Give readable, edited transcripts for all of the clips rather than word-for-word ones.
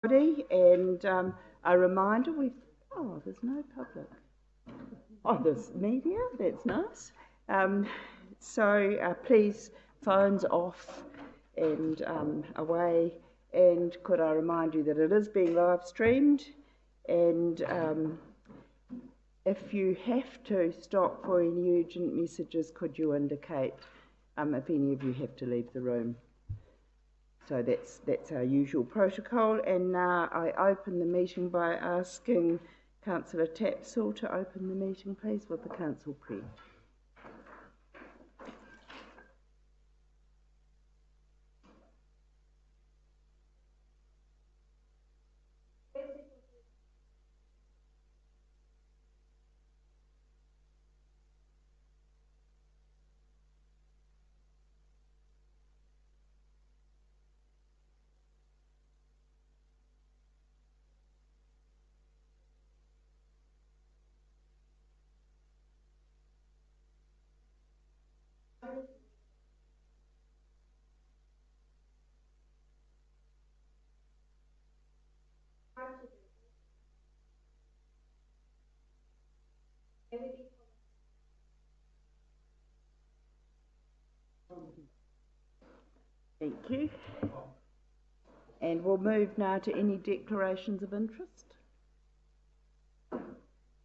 And a reminder, there's no public. Oh, there's media, that's nice. So please, phones off and away. And could I remind you that it is being live streamed, and if you have to stop for any urgent messages, could you indicate if any of you have to leave the room? So that's our usual protocol. And now I open the meeting by asking Councillor Tapsell to open the meeting, please, with the council prayer. Thank you. And we'll move now to any declarations of interest.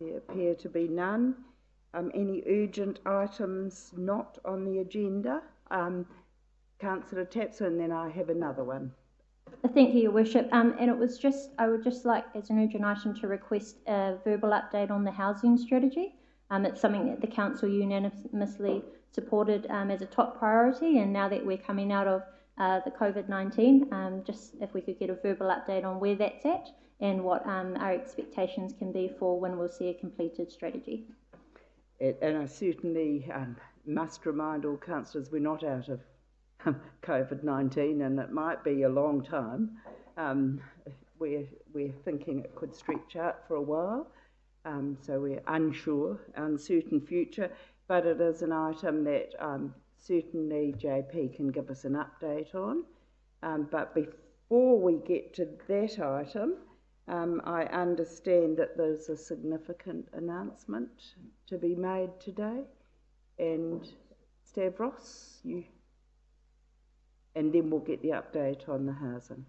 There appear to be none. Any urgent items not on the agenda? Councillor Tapsell, and then I have another one. Thank you, Your Worship. And it was I would just like, as an urgent item, to request a verbal update on the housing strategy. It's something that the council unanimously supported as a top priority, and now that we're coming out of the COVID-19, just if we could get a verbal update on where that's at and what our expectations can be for when we'll see a completed strategy. And I certainly must remind all councillors we're not out of COVID-19, and it might be a long time. We're thinking it could stretch out for a while, so we're unsure, uncertain future, but it is an item that certainly JP can give us an update on. But before we get to that item, I understand that there's a significant announcement to be made today, and Stavros, you... And then we'll get the update on the housing.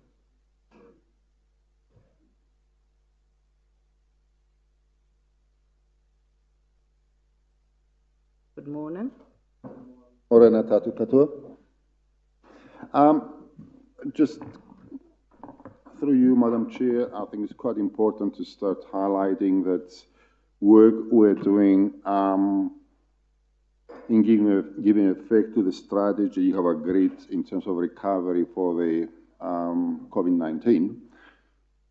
Good morning. Morena tatu katoa. Just through you, Madam Chair, I think it's quite important to start highlighting that work we're doing in giving effect to the strategy you have agreed in terms of recovery for the COVID-19,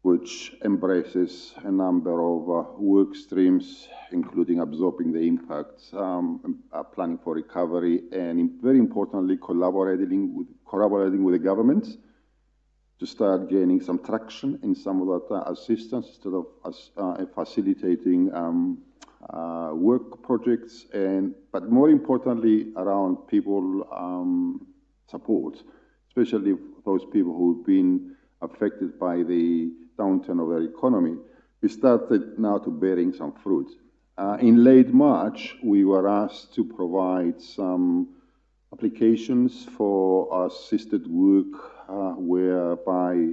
which embraces a number of work streams, including absorbing the impacts, planning for recovery, and very importantly, collaborating with the government to start gaining some traction in some of that assistance instead of facilitating work projects, but more importantly around people support, especially those people who've been affected by the downturn of their economy. We started now to bearing some fruit. In late March, we were asked to provide some applications for assisted work whereby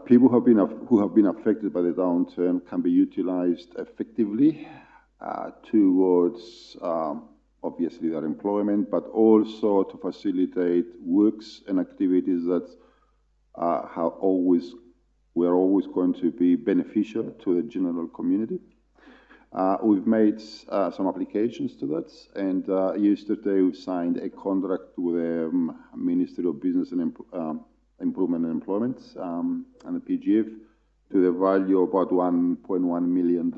people who have been affected by the downturn can be utilized effectively towards obviously their employment, but also to facilitate works and activities that were always going to be beneficial to the general community. We've made some applications to that, and yesterday we signed a contract with the Ministry of Business and Improvement and Employment and the PGF to the value of about $1.1 million.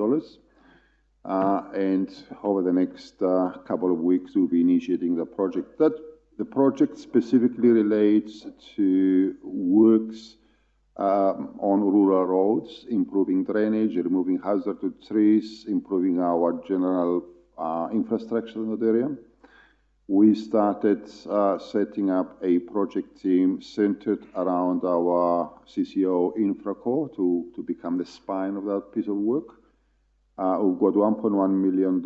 And over the next couple of weeks, we'll be initiating the project. The project specifically relates to works on rural roads, improving drainage, removing hazardous trees, improving our general infrastructure in that area. we started setting up a project team centered around our CCO Infracore to become the spine of that piece of work. We've got $1.1 million,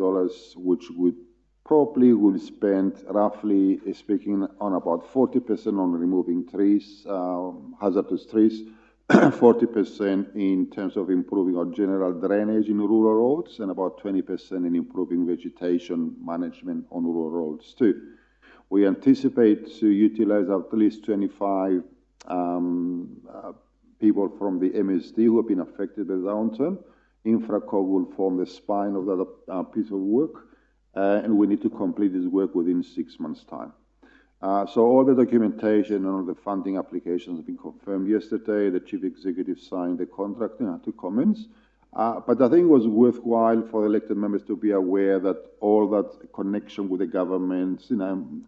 which would probably will spend, roughly speaking, on about 40% on removing trees, hazardous trees, 40% in terms of improving our general drainage in rural roads, and about 20% in improving vegetation management on rural roads too. We anticipate to utilize at least 25 people from the MSD who have been affected by the downturn. Infracore will form the spine of that piece of work, and we need to complete this work within 6 months' time. So all the documentation and all the funding applications have been confirmed yesterday. The chief executive signed the contract and had to commence. But I think it was worthwhile for elected members to be aware that all that connection with the government,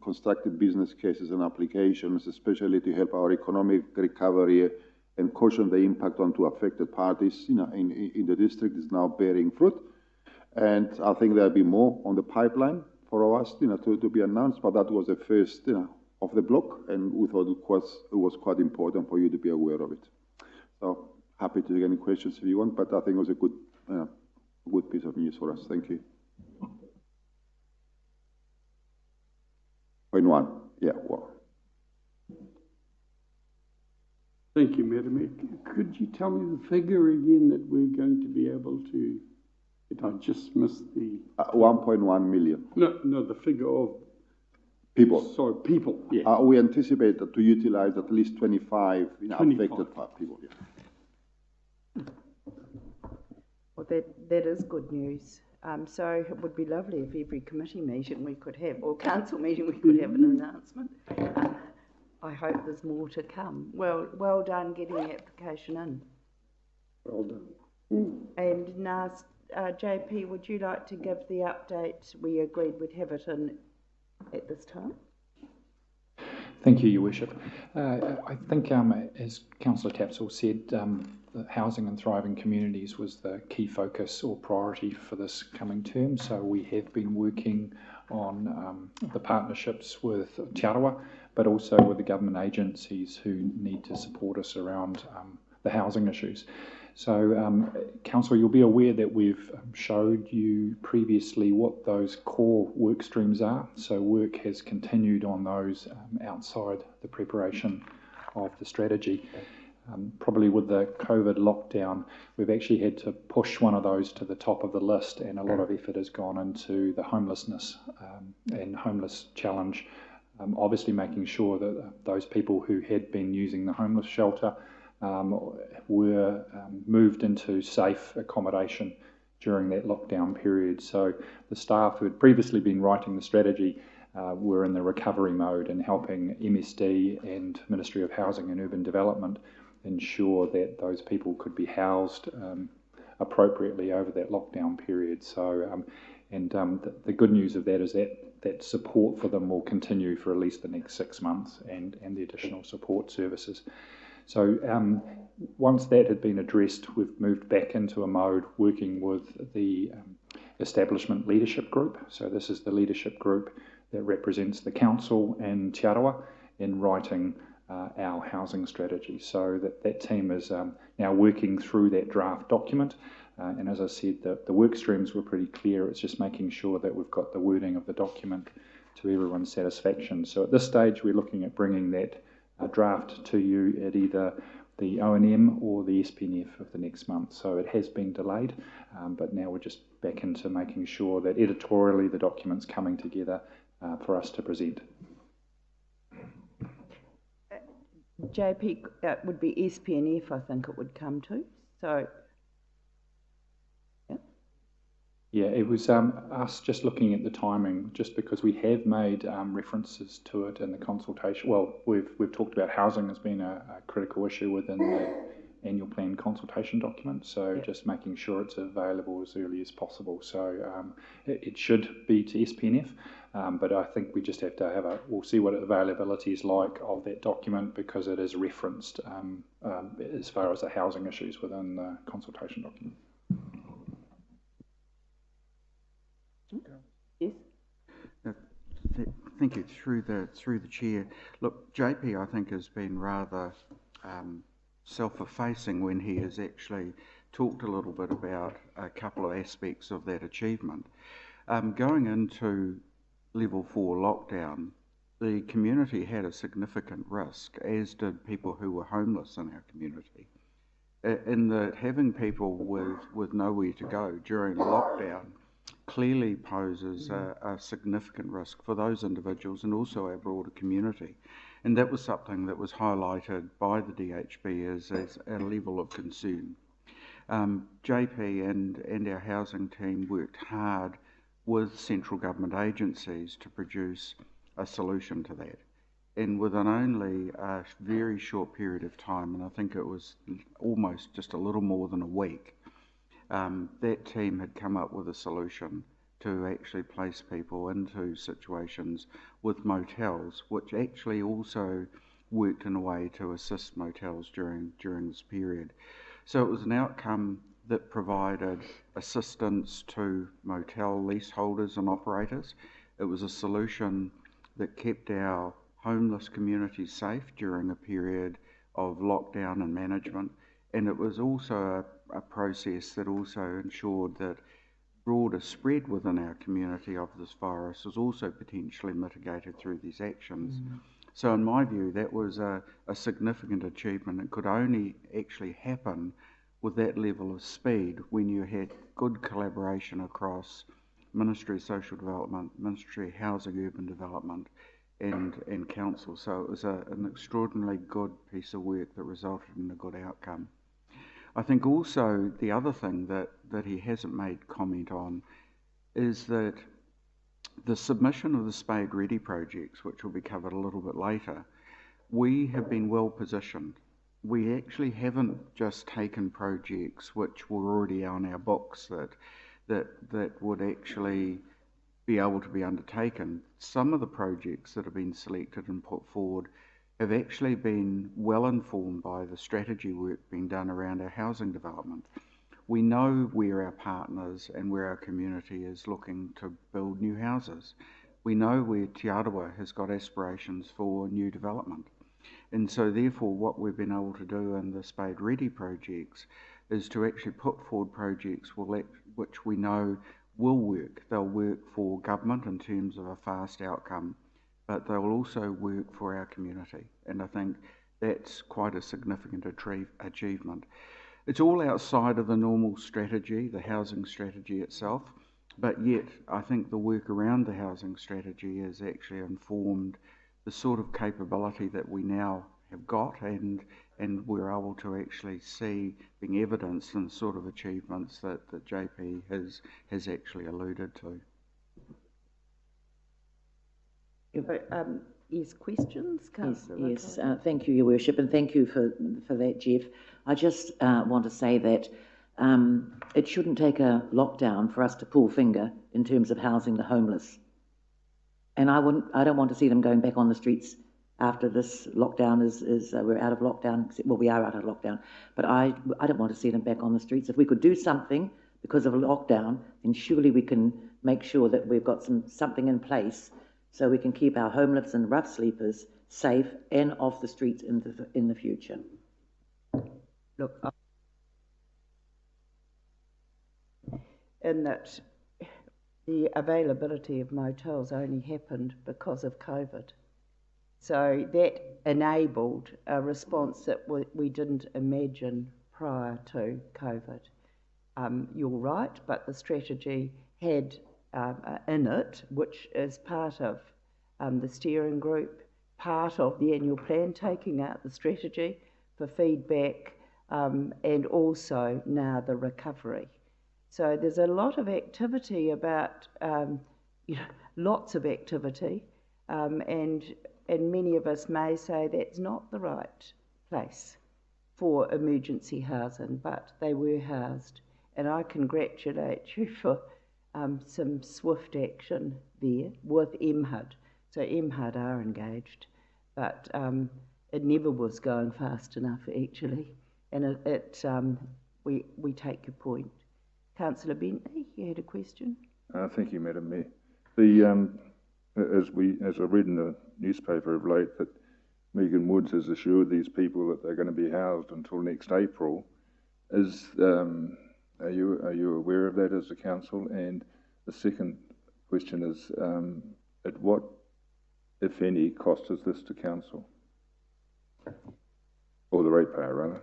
constructed business cases and applications, especially to help our economic recovery and cushion the impact onto affected parties, in the district, is now bearing fruit. And I think there'll be more on the pipeline for us, to be announced. But that was the first, of the block, and we thought it was quite important for you to be aware of it. So happy to take any questions if you want, but I think it was a good piece of news for us. Thank you. Point one, yeah. Well. Thank you, Madam Mayor. Could you tell me the figure again that we're going to be able to? I just missed the 1.1 million. No, the figure of people. Sorry, people. Yeah. We anticipate that to utilize at least 25 affected people. Yeah. Well, that is good news. So it would be lovely if every committee meeting we could have, or council meeting we could have an announcement. I hope there's more to come. Well done getting the application in. Well done. And now, JP, would you like to give the update? We agreed we'd have it in at this time. Thank you, Your Worship. I think, as Councillor Tapsell said, housing and thriving communities was the key focus or priority for this coming term. So we have been working on the partnerships with Te Arawa, but also with the government agencies who need to support us around the housing issues. So, Council, you'll be aware that we've showed you previously what those core work streams are. So work has continued on those outside the preparation of the strategy. Probably with the COVID lockdown, we've actually had to push one of those to the top of the list, and a lot of effort has gone into the homelessness and homeless challenge. Obviously making sure that those people who had been using the homeless shelter were moved into safe accommodation during that lockdown period. So the staff who had previously been writing the strategy were in the recovery mode and helping MSD and Ministry of Housing and Urban Development ensure that those people could be housed appropriately over that lockdown period. So, the good news of that is that support for them will continue for at least the next 6 months, and the additional support services. So once that had been addressed, we've moved back into a mode working with the establishment leadership group. So this is the leadership group that represents the council and Te Arawa in writing our housing strategy. So that team is now working through that draft document. And as I said, the work streams were pretty clear. It's just making sure that we've got the wording of the document to everyone's satisfaction. So at this stage, we're looking at bringing that draft to you at either the O&M or the SPNF of the next month. So it has been delayed, but now we're just back into making sure that editorially the document's coming together for us to present. JP, it would be SPNF, I think it would come to. So, yeah. Yeah, it was us just looking at the timing, just because we have made references to it in the consultation. Well, we've talked about housing as being a critical issue within the annual plan consultation document, so yep. Just making sure it's available as early as possible. So it should be to SPNF, but I think we just have to we'll see what availability is like of that document, because it is referenced as far as the housing issues within the consultation document. Yes. Thank you. Through the chair. Look, JP, I think, has been rather self-effacing when he has actually talked a little bit about a couple of aspects of that achievement. Going into level 4 lockdown, the community had a significant risk, as did people who were homeless in our community. In that having people with nowhere to go during a lockdown clearly poses a significant risk for those individuals and also our broader community. And that was something that was highlighted by the DHB as a level of concern. JP and our housing team worked hard with central government agencies to produce a solution to that. And within only a very short period of time, and I think it was almost just a little more than a week, that team had come up with a solution to actually place people into situations with motels, which actually also worked in a way to assist motels during this period. So it was an outcome that provided assistance to motel leaseholders and operators. It was a solution that kept our homeless communities safe during a period of lockdown and management, and it was also a process that also ensured that broader spread within our community of this virus was also potentially mitigated through these actions. So in my view, that was a significant achievement. It could only actually happen with that level of speed when you had good collaboration across Ministry of Social Development, Ministry of Housing, Urban Development, and Council. So it was an extraordinarily good piece of work that resulted in a good outcome. I think also the other thing that he hasn't made comment on is that the submission of the Spade Ready projects, which will be covered a little bit later, we have been well positioned. We actually haven't just taken projects which were already on our books that would actually be able to be undertaken. Some of the projects that have been selected and put forward have actually been well informed by the strategy work being done around our housing development. We know where our partners and where our community is looking to build new houses. We know where Te Arawa has got aspirations for new development. And so therefore what we've been able to do in the Spade Ready projects is to actually put forward projects which we know will work. They'll work for government in terms of a fast outcome, but they will also work for our community. And I think that's quite a significant achievement. It's all outside of the normal strategy, the housing strategy itself, but yet I think the work around the housing strategy has actually informed the sort of capability that we now have got, and we're able to actually see being evidenced in the sort of achievements that JP has actually alluded to. Yes, questions? Yes, thank you, Your Worship, and thank you for that, Jeff. I just want to say that it shouldn't take a lockdown for us to pull finger in terms of housing the homeless. And I don't want to see them going back on the streets after this lockdown we're out of lockdown. Well, we are out of lockdown, but I don't want to see them back on the streets. If we could do something because of a lockdown, then surely we can make sure that we've got something in place so we can keep our homeless and rough sleepers safe and off the streets in the future. Look, in that the availability of motels only happened because of COVID. So that enabled a response that we didn't imagine prior to COVID. You're right, but the strategy had in it, which is part of the steering group, part of the annual plan, taking out the strategy for feedback, and also now the recovery. So there's a lot of activity about, lots of activity, and many of us may say that's not the right place for emergency housing, but they were housed. And I congratulate you for some swift action there with MHUD. So MHUD are engaged, but it never was going fast enough actually. And we take your point. Councillor Bentley, you had a question? Thank you, Madam Mayor. as I read in the newspaper of late, that Megan Woods has assured these people that they're going to be housed until next April. Are you aware of that as a council? And the second question is, at what, if any, cost is this to council? Or the ratepayer, rather?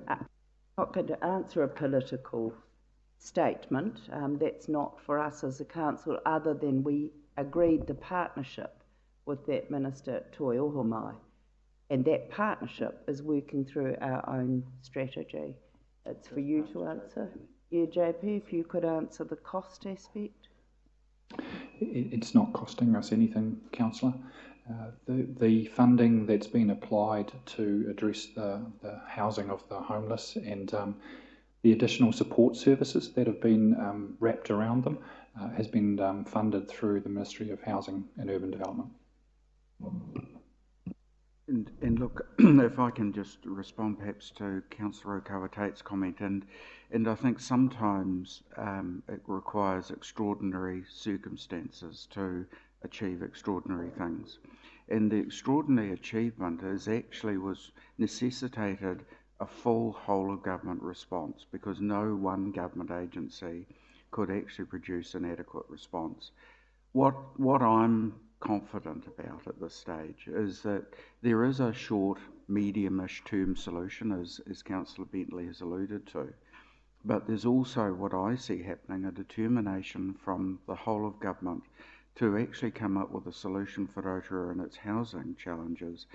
I'm not going to answer a political statement. That's not for us as a council, other than we agreed the partnership with that minister at Toi Ohomai. And that partnership is working through our own strategy. It's for you to answer. Yeah, JP, if you could answer the cost aspect. It's not costing us anything, Councillor. The funding that's been applied to address the housing of the homeless and the additional support services that have been wrapped around them has been funded through the Ministry of Housing and Urban Development. And look, if I can just respond perhaps to Councillor Okawa-Tate's comment, and I think sometimes it requires extraordinary circumstances to achieve extraordinary things. And the extraordinary achievement was necessitated a full whole of government response, because no one government agency could actually produce an adequate response. What I'm confident about at this stage is that there is a short, medium-ish term solution, as Councillor Bentley has alluded to, but there's also what I see happening, a determination from the whole of government to actually come up with a solution for Rotorua and its housing challenges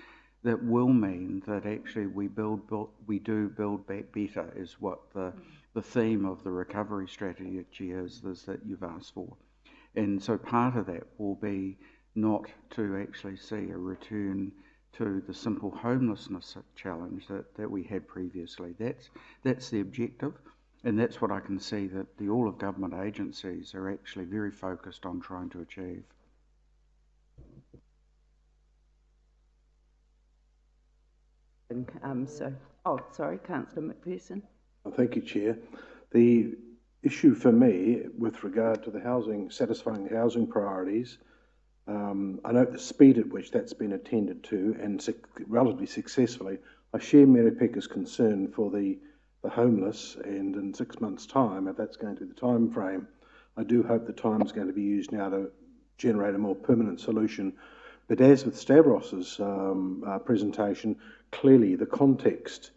that will mean that actually we do build back better, is what the theme of the recovery strategy is that you've asked for. And so part of that will be not to actually see a return to the simple homelessness challenge that we had previously. That's the objective, and that's what I can see that the all of government agencies are actually very focused on trying to achieve. Sorry, Councillor McPherson. Thank you, Chair. The issue for me with regard to the satisfying housing priorities, I note the speed at which that's been attended to, and relatively successfully. I share Mary Pecker's concern for the homeless, and in 6 months' time, if that's going to be the time frame, I do hope the time is going to be used now to generate a more permanent solution. But as with Stavros's presentation, clearly the context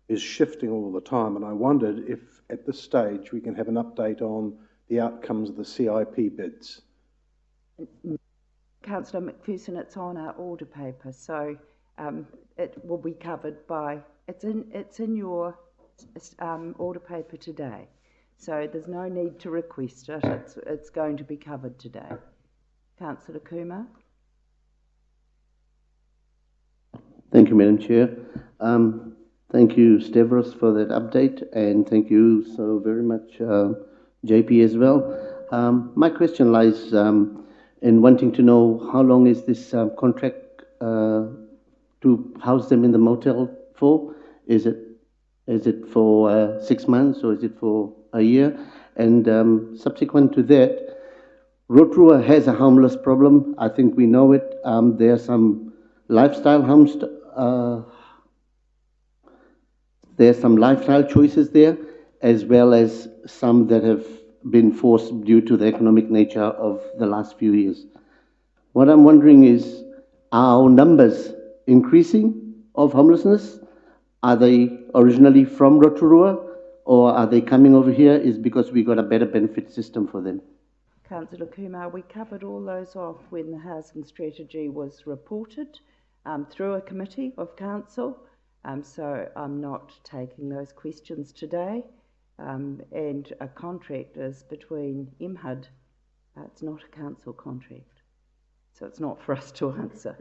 is shifting all the time, and I wondered if at this stage we can have an update on the outcomes of the CIP bids. Councillor McPherson, it's on our order paper, so it will be covered by, it's in your order paper today, so there's no need to request it. It's going to be covered today. Councillor Kumar. Thank you, Madam Chair. Thank you, Stavros, for that update, and thank you so very much, JP, as well. My question lies in wanting to know how long is this contract to house them in the motel for? Is it for 6 months, or is it for a year? And subsequent to that, Rotorua has a homeless problem. I think we know it. There are some lifestyle homes. There's some lifestyle choices there, as well as some that have been forced due to the economic nature of the last few years. What I'm wondering is, are our numbers increasing of homelessness? Are they originally from Rotorua, or are they coming over here is because we got a better benefit system for them? Councillor Kumar, we covered all those off when the housing strategy was reported through a committee of council. So I'm not taking those questions today. And a contract is between MHUD. It's not a council contract, so it's not for us to answer.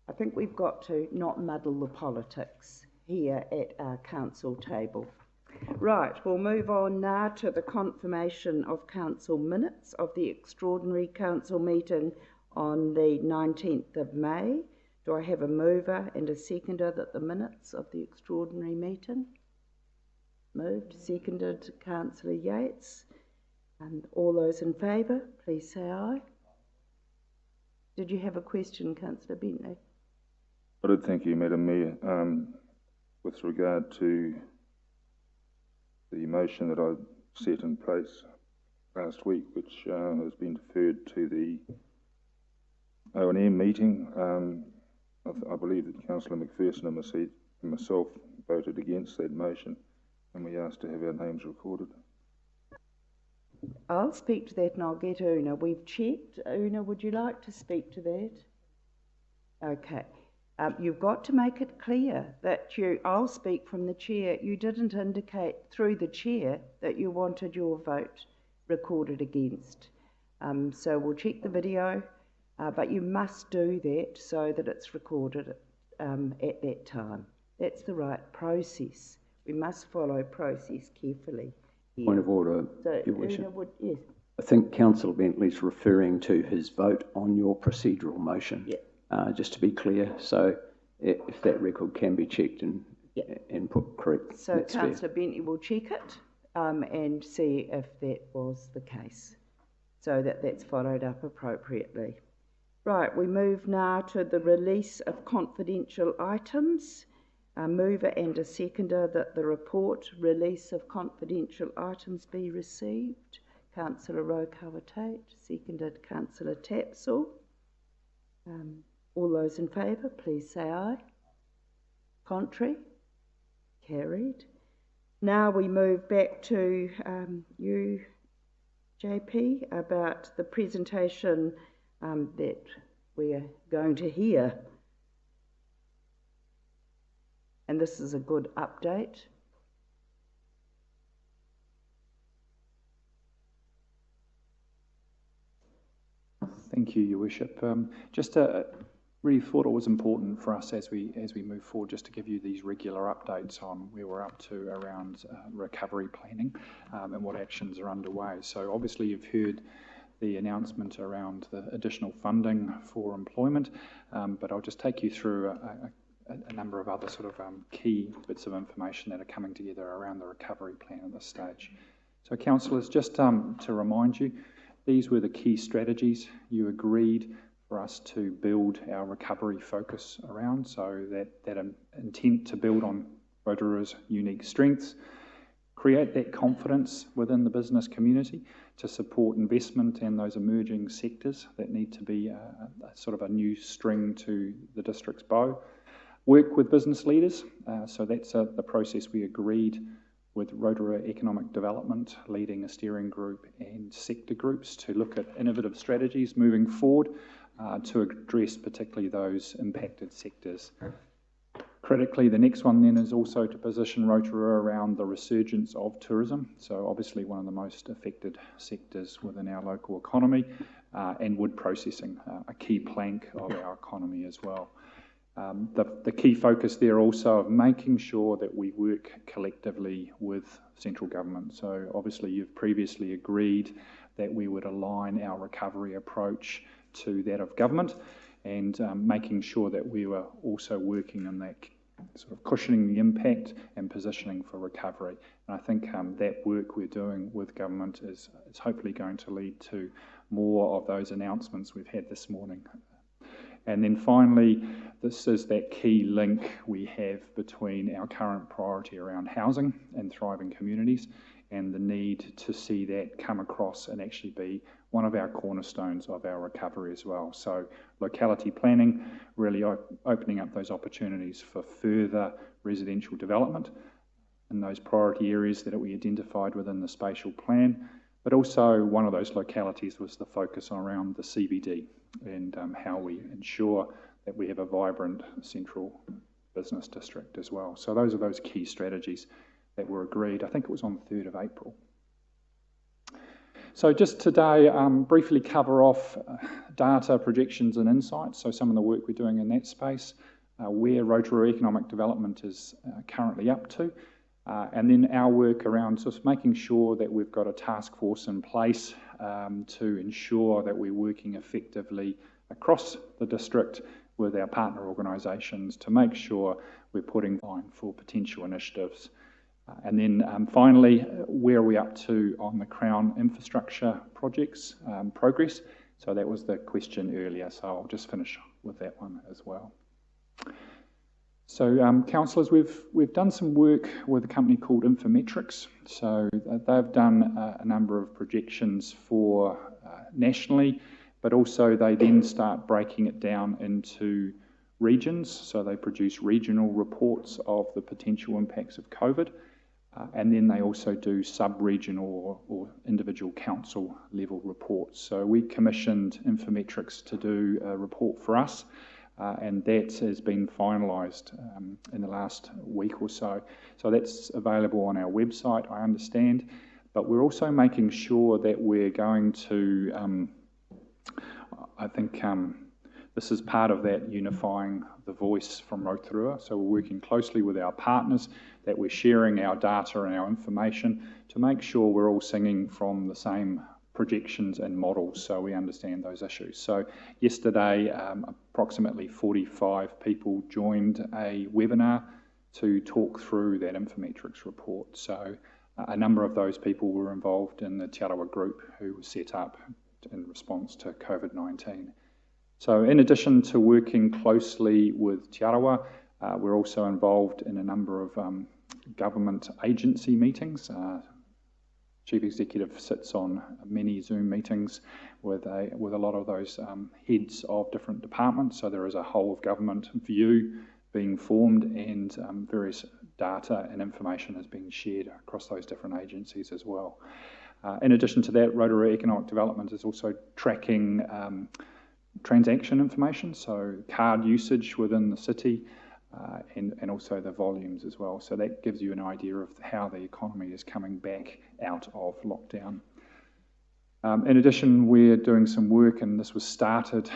I think we've got to not muddle the politics here at our council table. Right, we'll move on now to the confirmation of council minutes of the extraordinary council meeting on the 19th of May. Do I have a mover and a seconder that the minutes of the extraordinary meeting? Moved, seconded, Councillor Yates. And all those in favour, please say aye. Did you have a question, Councillor Bentley? I did, thank you, Madam Mayor. With regard to the motion that I set in place last week, which has been deferred to the O&M meeting, I believe that Councillor McPherson and myself voted against that motion, and we asked to have our names recorded. I'll speak to that and I'll get Una. We've checked. Una, would you like to speak to that? Okay. You've got to make it clear that I'll speak from the chair. You didn't indicate through the chair that you wanted your vote recorded against. So we'll check the video, but you must do that so that it's recorded at that time. That's the right process. We must follow process carefully here. Point of order, So, Your Worship. Yes. I think Councillor Bentley's referring to his vote on your procedural motion. Yeah. Just to be clear, so if that record can be checked and put correct. So Councillor Bentley will check it and see if that was the case, so that that's followed up appropriately. Right, we move now to the release of confidential items. A mover and a seconder that the report release of confidential items be received. Councillor Rotorua, seconded Councillor Tapsell. All those in favour, please say aye. Contrary? Carried. Now we move back to you, JP, about the presentation that we're going to hear. And this is a good update. Thank you, Your Worship. Really thought it was important for us as we move forward just to give you these regular updates on where we're up to around recovery planning and what actions are underway. So obviously you've heard the announcement around the additional funding for employment, but I'll just take you through a number of other sort of key bits of information that are coming together around the recovery plan at this stage. So councillors, just to remind you, these were the key strategies you agreed for us to build our recovery focus around, so that intent to build on Rotorua's unique strengths, create that confidence within the business community to support investment and those emerging sectors that need to be a sort of a new string to the district's bow, work with business leaders, so that's the process we agreed with Rotorua Economic Development, leading a steering group and sector groups to look at innovative strategies moving forward to address particularly those impacted sectors. Critically, the next one then is also to position Rotorua around the resurgence of tourism, so obviously one of the most affected sectors within our local economy, and wood processing, a key plank of our economy as well. The key focus there also of making sure that we work collectively with central government. So obviously you've previously agreed that we would align our recovery approach to that of government, and making sure that we were also working in that sort of cushioning the impact and positioning for recovery. And I think that work we're doing with government is hopefully going to lead to more of those announcements we've had this morning. And then finally, this is that key link we have between our current priority around housing and thriving communities and the need to see that come across and actually be one of our cornerstones of our recovery as well. So locality planning, really opening up those opportunities for further residential development in those priority areas that we identified within the spatial plan. But also one of those localities was the focus around the CBD and how we ensure that we have a vibrant central business district as well. So those are those key strategies that were agreed. I think it was on the 3rd of April. So just today, briefly cover off data, projections and insights, so some of the work we're doing in that space, where Rotorua Economic Development is currently up to, and then our work around just making sure that we've got a task force in place to ensure that we're working effectively across the district with our partner organisations to make sure we're putting line for potential initiatives. And then finally, where are we up to on the Crown infrastructure projects progress? So that was the question earlier, so I'll just finish with that one as well. So, councillors, we've done some work with a company called Infometrics. So they've done a number of projections for nationally, but also they then start breaking it down into regions. So they produce regional reports of the potential impacts of COVID, and then they also do sub-regional or individual council level reports. So we commissioned Infometrics to do a report for us, and that has been finalised in the last week or so. So that's available on our website, I understand, but we're also making sure that we're going to, I think this is part of that unifying the voice from Rotorua. So we're working closely with our partners, that we're sharing our data and our information to make sure we're all singing from the same projections and models so we understand those issues. So yesterday, approximately 45 people joined a webinar to talk through that Infometrics report. So a number of those people were involved in the Te Arawa group who was set up in response to COVID-19. So in addition to working closely with Te Arawa, we're also involved in a number of government agency meetings. Chief Executive sits on many Zoom meetings with a lot of those heads of different departments. So there is a whole of government view being formed, and various data and information is being shared across those different agencies as well. In addition to that, Rotorua Economic Development is also tracking transaction information, so card usage within the city, and also the volumes as well. So that gives you an idea of how the economy is coming back out of lockdown. In addition, we're doing some work, and this was started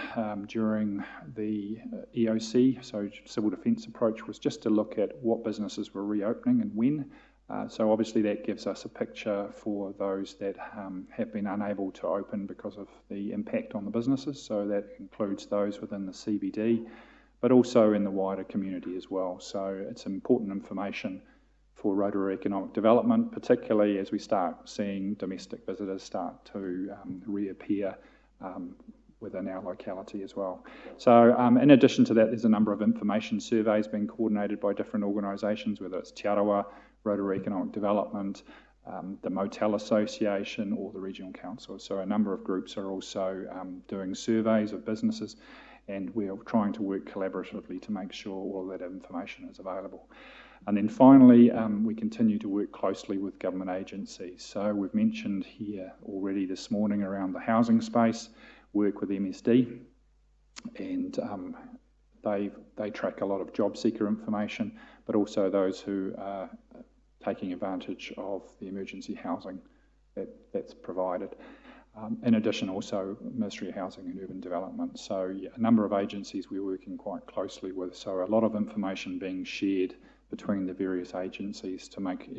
during the EOC, so Civil Defence approach was just to look at what businesses were reopening and when. So obviously that gives us a picture for those that have been unable to open because of the impact on the businesses. So that includes those within the CBD, but also in the wider community as well. So it's important information for Rotorua Economic Development, particularly as we start seeing domestic visitors start to reappear within our locality as well. So in addition to that, there's a number of information surveys being coordinated by different organisations, whether it's Te Arawa, Rotorua Economic Development, the Motel Association, or the Regional Council. So a number of groups are also doing surveys of businesses, and we are trying to work collaboratively to make sure all that information is available. And then finally, we continue to work closely with government agencies. So we've mentioned here already this morning around the housing space, work with MSD, and they track a lot of job seeker information, but also those who are taking advantage of the emergency housing that's provided. In addition, also Ministry of Housing and Urban Development. So yeah, a number of agencies we're working quite closely with. So a lot of information being shared between the various agencies to make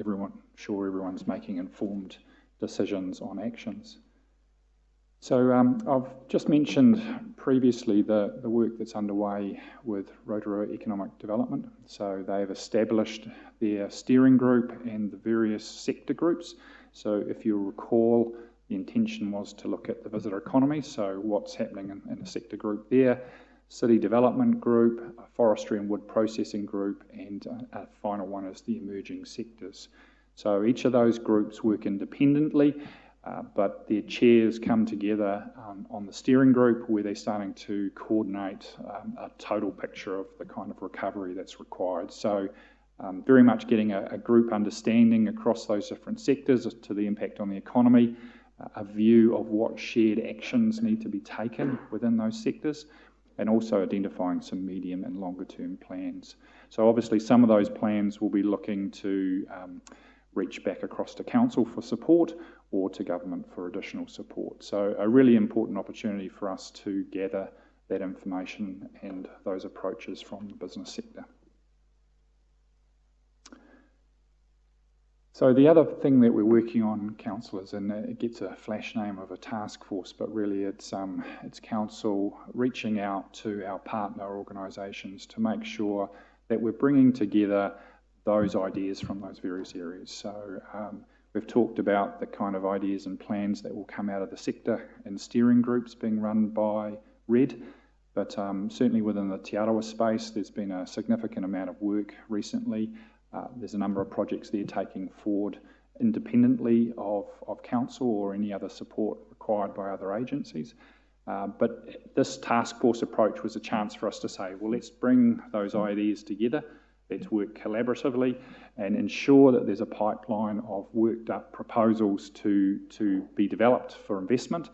sure everyone's making informed decisions on actions. So I've just mentioned previously the work that's underway with Rotorua Economic Development. So they've established their steering group and the various sector groups. So if you recall, the intention was to look at the visitor economy, so what's happening in the sector group there, city development group, a forestry and wood processing group, and a final one is the emerging sectors. So each of those groups work independently, but their chairs come together on the steering group where they're starting to coordinate a total picture of the kind of recovery that's required. So very much getting a group understanding across those different sectors to the impact on the economy, a view of what shared actions need to be taken within those sectors, and also identifying some medium and longer term plans. So obviously some of those plans will be looking to reach back across to council for support or to government for additional support. So a really important opportunity for us to gather that information and those approaches from the business sector. So the other thing that we're working on, councillors, and it gets a flash name of a task force, but really it's council reaching out to our partner organisations to make sure that we're bringing together those ideas from those various areas. So We've talked about the kind of ideas and plans that will come out of the sector and steering groups being run by RED, but certainly within the Te Arawa space, there's been a significant amount of work recently. There's a number of projects there taking forward independently of council or any other support required by other agencies. But this task force approach was a chance for us to say, well, let's bring those ideas together, let's work collaboratively and ensure that there's a pipeline of worked up proposals to be developed for investment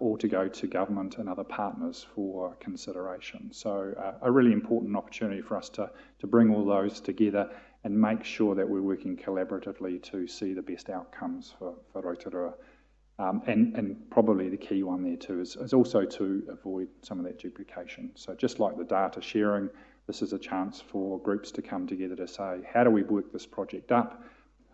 or to go to government and other partners for consideration. So a really important opportunity for us to bring all those together and make sure that we're working collaboratively to see the best outcomes for Rotorua. And probably the key one there too is also to avoid some of that duplication. So just like the data sharing, this is a chance for groups to come together to say, how do we work this project up?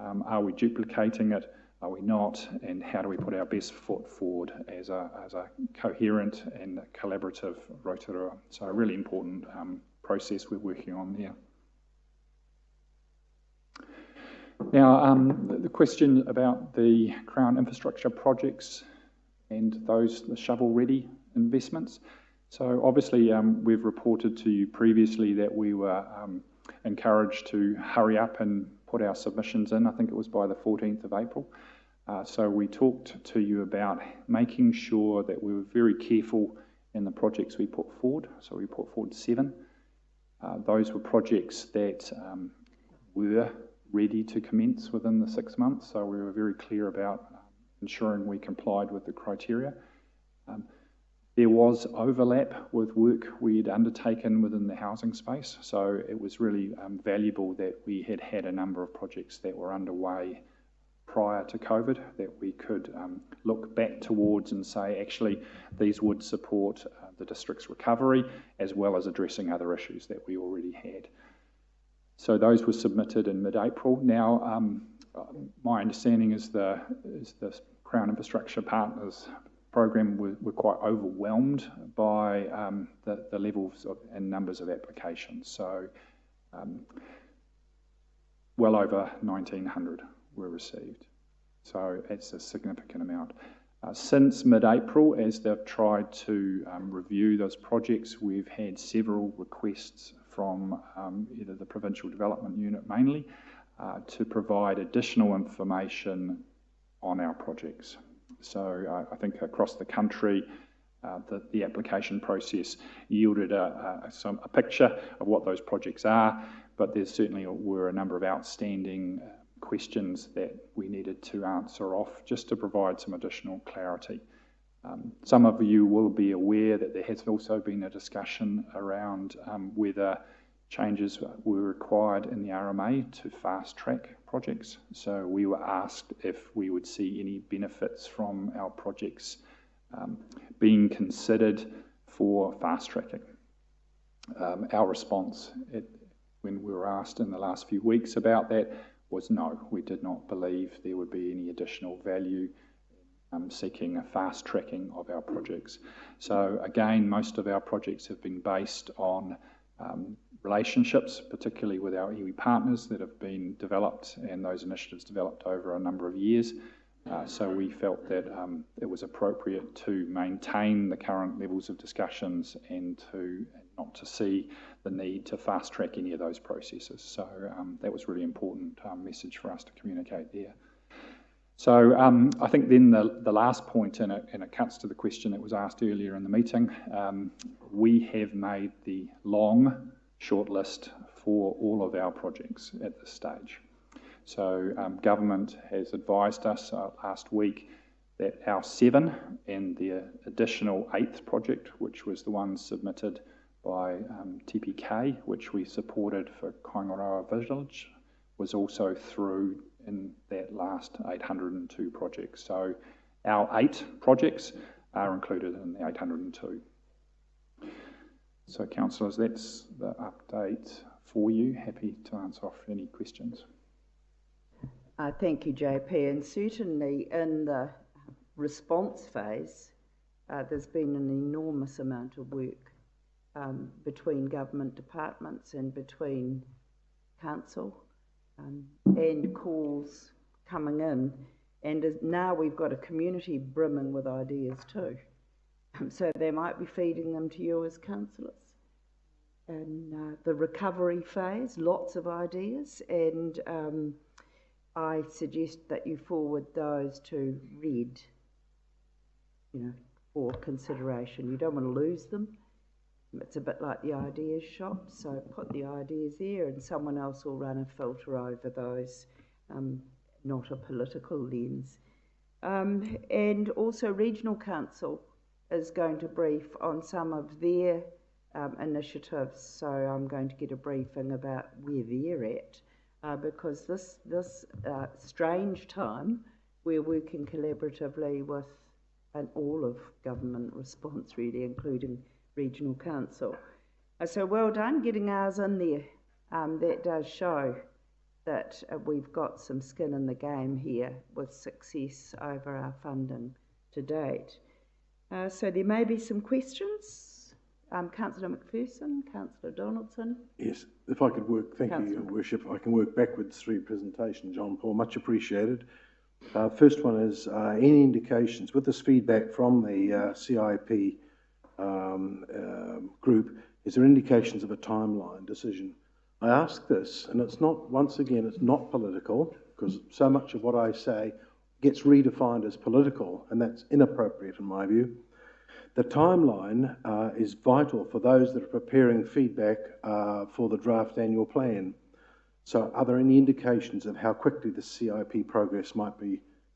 Are we duplicating it? Are we not? And how do we put our best foot forward as a coherent and collaborative Rotorua? So a really important process we're working on there. Now, the question about the Crown infrastructure projects and the shovel-ready investments. So obviously we've reported to you previously that we were encouraged to hurry up and put our submissions in. I think it was by the 14th of April. So we talked to you about making sure that we were very careful in the projects we put forward. So we put forward 7. Those were projects that were ready to commence within the 6 months. So we were very clear about ensuring we complied with the criteria. There was overlap with work we had undertaken within the housing space. So it was really valuable that we had had a number of projects that were underway prior to COVID that we could look back towards and say, actually, these would support the district's recovery as well as addressing other issues that we already had. So those were submitted in mid-April. Now, my understanding is the Crown Infrastructure Partners program were quite overwhelmed by the levels and numbers of applications. So well over 1,900 were received. So it's a significant amount. Since mid-April, as they've tried to review those projects, we've had several requests from either the Provincial Development Unit mainly to provide additional information on our projects. So I think across the country, the application process yielded a picture of what those projects are, but there certainly were a number of outstanding questions that we needed to answer off just to provide some additional clarity. Some of you will be aware that there has also been a discussion around whether changes were required in the RMA to fast-track projects. So we were asked if we would see any benefits from our projects being considered for fast-tracking. Our response when we were asked in the last few weeks about that was no. We did not believe there would be any additional value seeking a fast tracking of our projects. So again, most of our projects have been based on relationships, particularly with our iwi partners that have been developed and those initiatives developed over a number of years. So we felt that it was appropriate to maintain the current levels of discussions and not to see the need to fast track any of those processes. So that was really important message for us to communicate there. So I think then the last point, and it cuts to the question that was asked earlier in the meeting, we have made the long shortlist for all of our projects at this stage. So government has advised us last week that our 7 and the additional 8th project, which was the one submitted by TPK, which we supported for Kaingaroa Village, was also through in that last 802 projects. So our 8 projects are included in the 802. So councillors, that's the update for you. Happy to answer off any questions. Thank you, JP. And certainly in the response phase, there's been an enormous amount of work between government departments and between council and calls coming in, and now we've got a community brimming with ideas too. So they might be feeding them to you as councillors. And the recovery phase, lots of ideas, and I suggest that you forward those to Red, for consideration. You don't want to lose them. It's a bit like the ideas shop, so put the ideas there and someone else will run a filter over those, not a political lens. And also Regional Council is going to brief on some of their initiatives, so I'm going to get a briefing about where they're at, because this strange time we're working collaboratively with all of government response really, including Regional Council. So well done getting ours in there. That does show that we've got some skin in the game here with success over our funding to date. So there may be some questions. Councillor McPherson, Councillor Donaldson. Yes, if I could work, thank you, Your Worship. I can work backwards through your presentation, John Paul, much appreciated. First one is any indications, with this feedback from the CIP group, is there indications of a timeline decision? I ask this, and it's not, once again, it's not political, because so much of what I say gets redefined as political, and that's inappropriate in my view. The timeline is vital for those that are preparing feedback for the draft annual plan. So are there any indications of how quickly the CIP progress might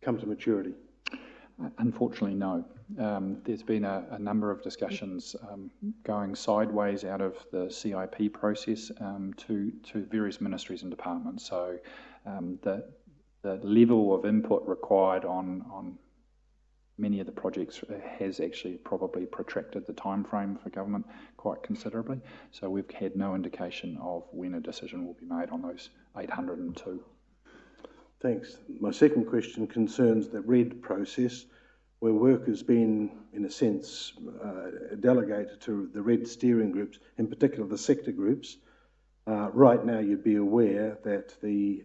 come to maturity? Unfortunately, no. There's been a number of discussions going sideways out of the CIP process to various ministries and departments. So the level of input required on many of the projects has actually probably protracted the time frame for government quite considerably. So we've had no indication of when a decision will be made on those 802. Thanks. My second question concerns the RED process, where work has been, in a sense, delegated to the RED steering groups, in particular the sector groups. Right now, you'd be aware that the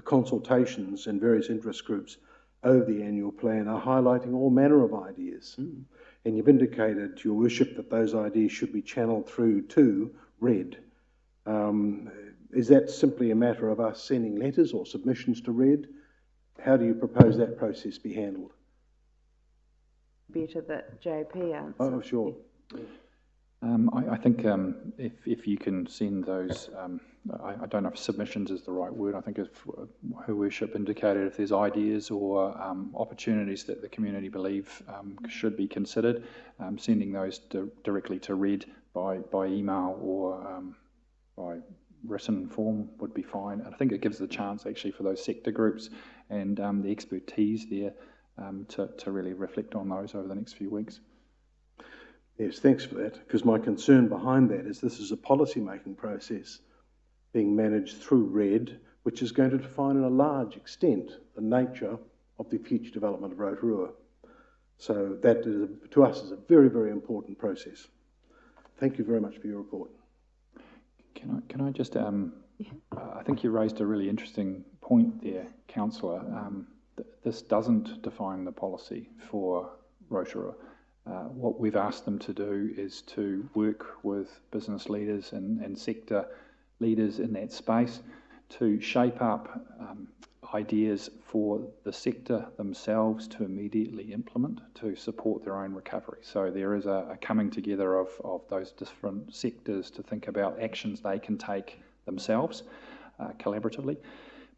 consultations in various interest groups over the annual plan are highlighting all manner of ideas. And you've indicated, Your Worship, that those ideas should be channelled through to RED. Is that simply a matter of us sending letters or submissions to RED? How do you propose that process be handled? Better that JP answers. Oh, sure. I think if you can send those, I don't know if submissions is the right word. I think if Her Worship indicated if there's ideas or opportunities that the community believe should be considered, sending those directly to RED by email or by written form would be fine. And I think it gives the chance actually for those sector groups and the expertise there to really reflect on those over the next few weeks. Yes, thanks for that, because my concern behind that is this is a policy-making process being managed through RED, which is going to define in a large extent the nature of the future development of Rotorua. So that, to us, is a very, very important process. Thank you very much for your report. Can I just, I think you raised a really interesting point there, Councillor. This doesn't define the policy for Rotorua. What we've asked them to do is to work with business leaders and sector leaders in that space to shape up ideas for the sector themselves to immediately implement to support their own recovery. So there is a coming together of those different sectors to think about actions they can take themselves collaboratively,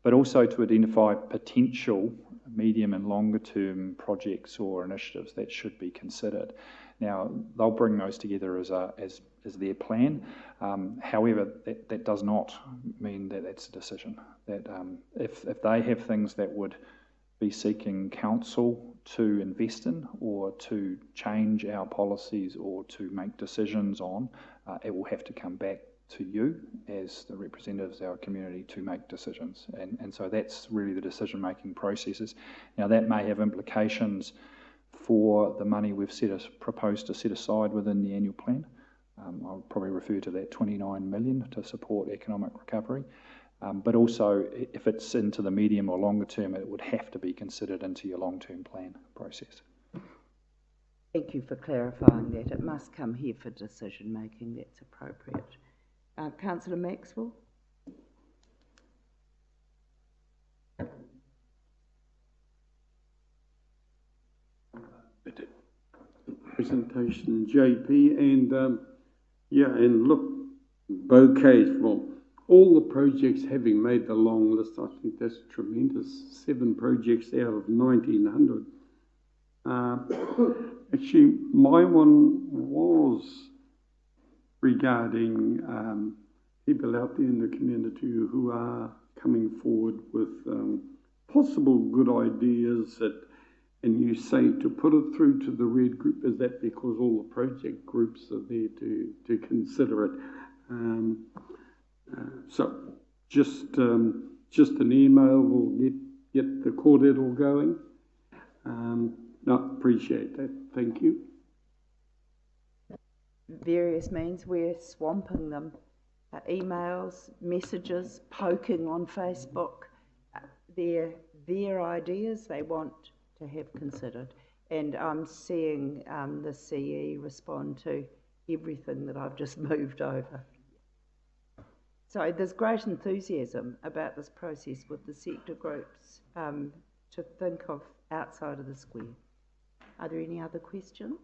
but also to identify potential medium and longer term projects or initiatives that should be considered. Now, they'll bring those together as their plan. However, that does not mean that that's a decision. That if they have things that would be seeking council to invest in or to change our policies or to make decisions on, it will have to come back to you as the representatives of our community to make decisions. And so that's really the decision-making processes. Now, that may have implications for the money we've proposed to set aside within the annual plan. I'll probably refer to that 29 million to support economic recovery. But also, if it's into the medium or longer term, it would have to be considered into your long-term plan process. Thank you for clarifying that. It must come here for decision making. That's appropriate. Councillor Maxwell. Presentation, JP, and and look, bouquets for all the projects having made the long list. I think that's tremendous. 7 projects out of 1,900. Actually, my one was regarding people out there in the community who are coming forward with possible good ideas that, and you say to put it through to the red group. Is that because all the project groups are there to consider it? So just an email will get the cordial going. No, appreciate that. Thank you. Various means, we're swamping them. Emails, messages, poking on Facebook. Their ideas they want to have considered. And I'm seeing the CE respond to everything that I've just moved over. So there's great enthusiasm about this process with the sector groups to think of outside of the square. Are there any other questions?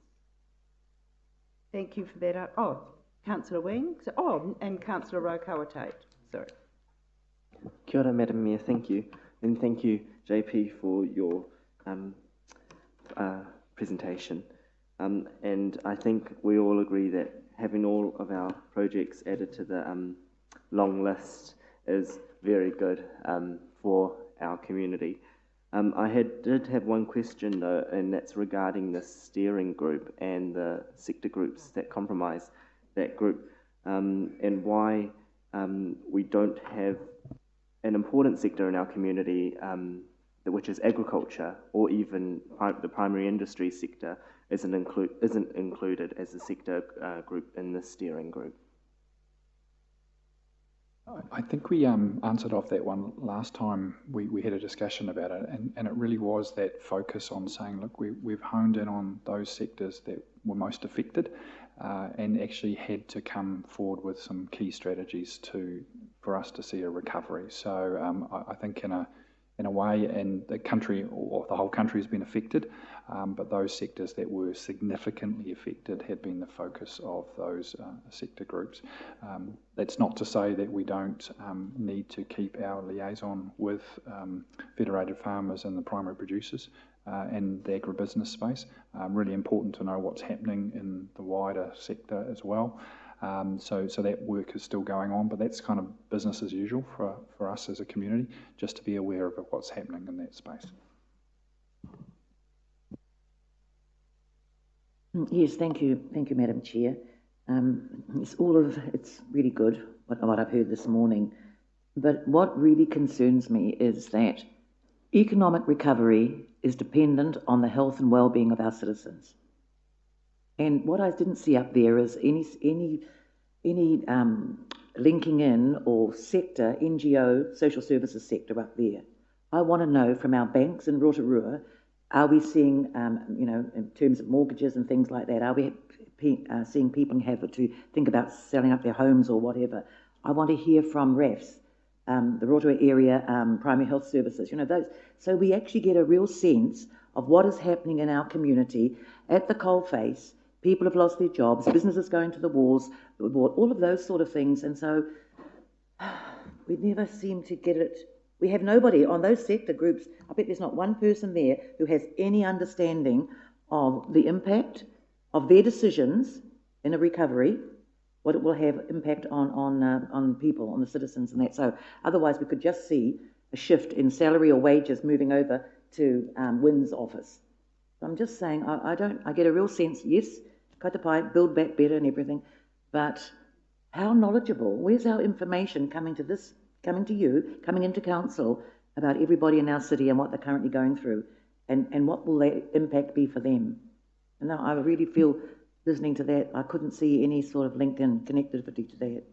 Thank you for that. Oh, Councillor Wing. And Councillor Rotorua Tate. Sorry. Kia ora, Madam Mayor. Thank you. And thank you, JP, for your presentation. And I think we all agree that having all of our projects added to the long list is very good for our community. I did have one question though, and that's regarding the steering group and the sector groups that comprise that group, and why we don't have an important sector in our community, which is agriculture, or even the primary industry sector, isn't included as a sector group in the steering group. I think we answered off that one last time we had a discussion about it, and it really was that focus on saying, look, we've honed in on those sectors that were most affected, and actually had to come forward with some key strategies for us to see a recovery. So I think in a way, and the country, or the whole country has been affected, but those sectors that were significantly affected had been the focus of those sector groups. That's not to say that we don't need to keep our liaison with federated farmers and the primary producers and the agribusiness space. Really important to know what's happening in the wider sector as well. So that work is still going on, but that's kind of business as usual for us as a community, just to be aware of what's happening in that space. Yes, thank you, Madam Chair. It's really good what I've heard this morning, but what really concerns me is that economic recovery is dependent on the health and well-being of our citizens. And what I didn't see up there is any linking in or sector, NGO, social services sector up there. I want to know from our banks in Rotorua, are we seeing, in terms of mortgages and things like that, are we seeing people have to think about selling up their homes or whatever? I want to hear from RAFs, the Rotorua Area Primary Health Services, those. So we actually get a real sense of what is happening in our community at the coalface. People have lost their jobs, businesses going to the walls, all of those sort of things. And so we never seem to get it. We have nobody on those sector groups. I bet there's not one person there who has any understanding of the impact of their decisions in a recovery, what it will have impact on people, on the citizens and that. So otherwise we could just see a shift in salary or wages moving over to Wynn's office. So I'm just saying, I get a real sense, yes, katapai, build back better and everything, but how knowledgeable, where's our information coming to you, coming into council about everybody in our city and what they're currently going through, and what will that impact be for them? And now I really feel, listening to that, I couldn't see any sort of link and connectivity to that.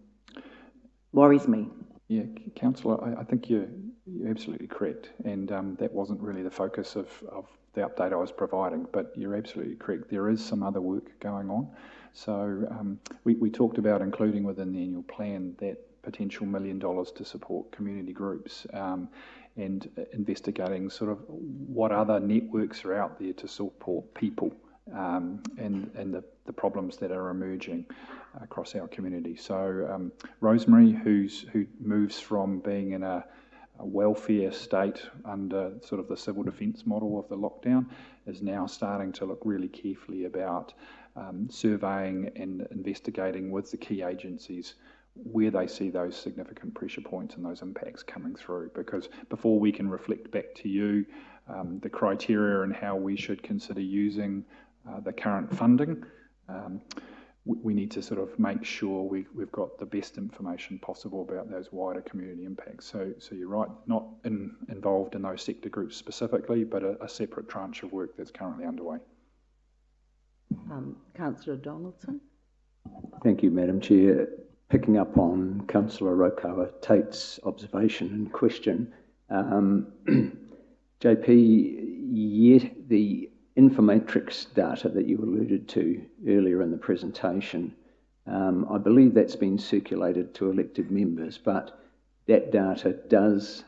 Worries me. Yeah, Councillor, I think you're absolutely correct, and that wasn't really the focus of the update I was providing, but you're absolutely correct. There is some other work going on. So we talked about including within the annual plan that potential $1 million to support community groups and investigating sort of what other networks are out there to support people and the problems that are emerging across our community. So Rosemary, who moves from being in a welfare state under sort of the civil defence model of the lockdown, is now starting to look really carefully about surveying and investigating with the key agencies where they see those significant pressure points and those impacts coming through. Because before we can reflect back to you the criteria and how we should consider using the current funding, we need to sort of make sure we've got the best information possible about those wider community impacts. So you're right, not involved in those sector groups specifically, but a separate tranche of work that's currently underway. Councillor Donaldson. Thank you, Madam Chair. Picking up on Councillor Rotorua Tate's observation and question, JP, yet the Infomatrix data that you alluded to earlier in the presentation, I believe that's been circulated to elected members, but that data does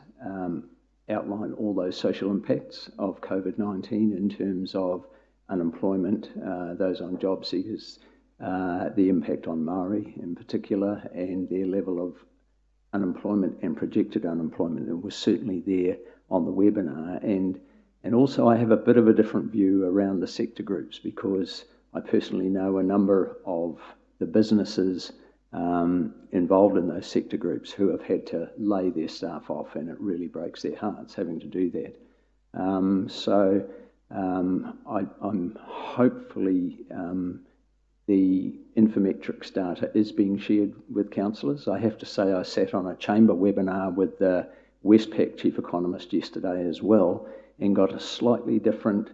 outline all those social impacts of COVID-19 in terms of unemployment, those on job seekers, the impact on Māori in particular, and their level of unemployment and projected unemployment. It was certainly there on the webinar. And also I have a bit of a different view around the sector groups, because I personally know a number of the businesses involved in those sector groups who have had to lay their staff off, and it really breaks their hearts having to do that. I'm hopefully the Infometrix data is being shared with councillors. I have to say I sat on a chamber webinar with the Westpac chief economist yesterday as well, and got a slightly different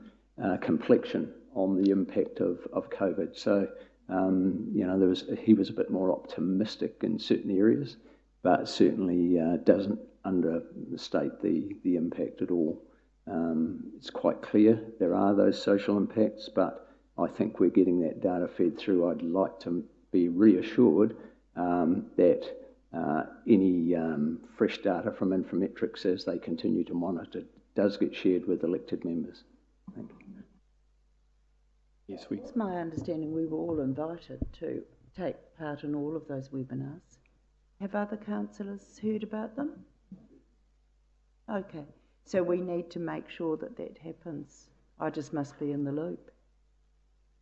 complexion on the impact of COVID. So, he was a bit more optimistic in certain areas, but certainly doesn't understate the impact at all. It's quite clear there are those social impacts, but I think we're getting that data fed through. I'd like to be reassured that any fresh data from Infometrix, as they continue to monitor, does get shared with elected members. Thank you. Yes, it's my understanding we were all invited to take part in all of those webinars. Have other councillors heard about them? Okay, so we need to make sure that happens. I just must be in the loop.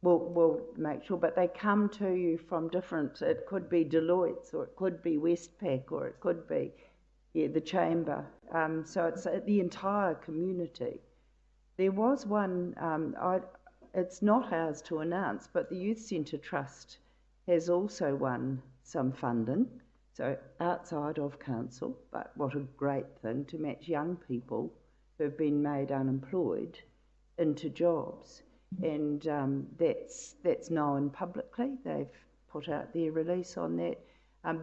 We'll make sure, but they come to you from different, it could be Deloitte's, or it could be Westpac, or it could be the Chamber. So it's the entire community. There was one, it's not ours to announce, but the Youth Centre Trust has also won some funding, so outside of council, but what a great thing to match young people who have been made unemployed into jobs. And that's known publicly. They've put out their release on that.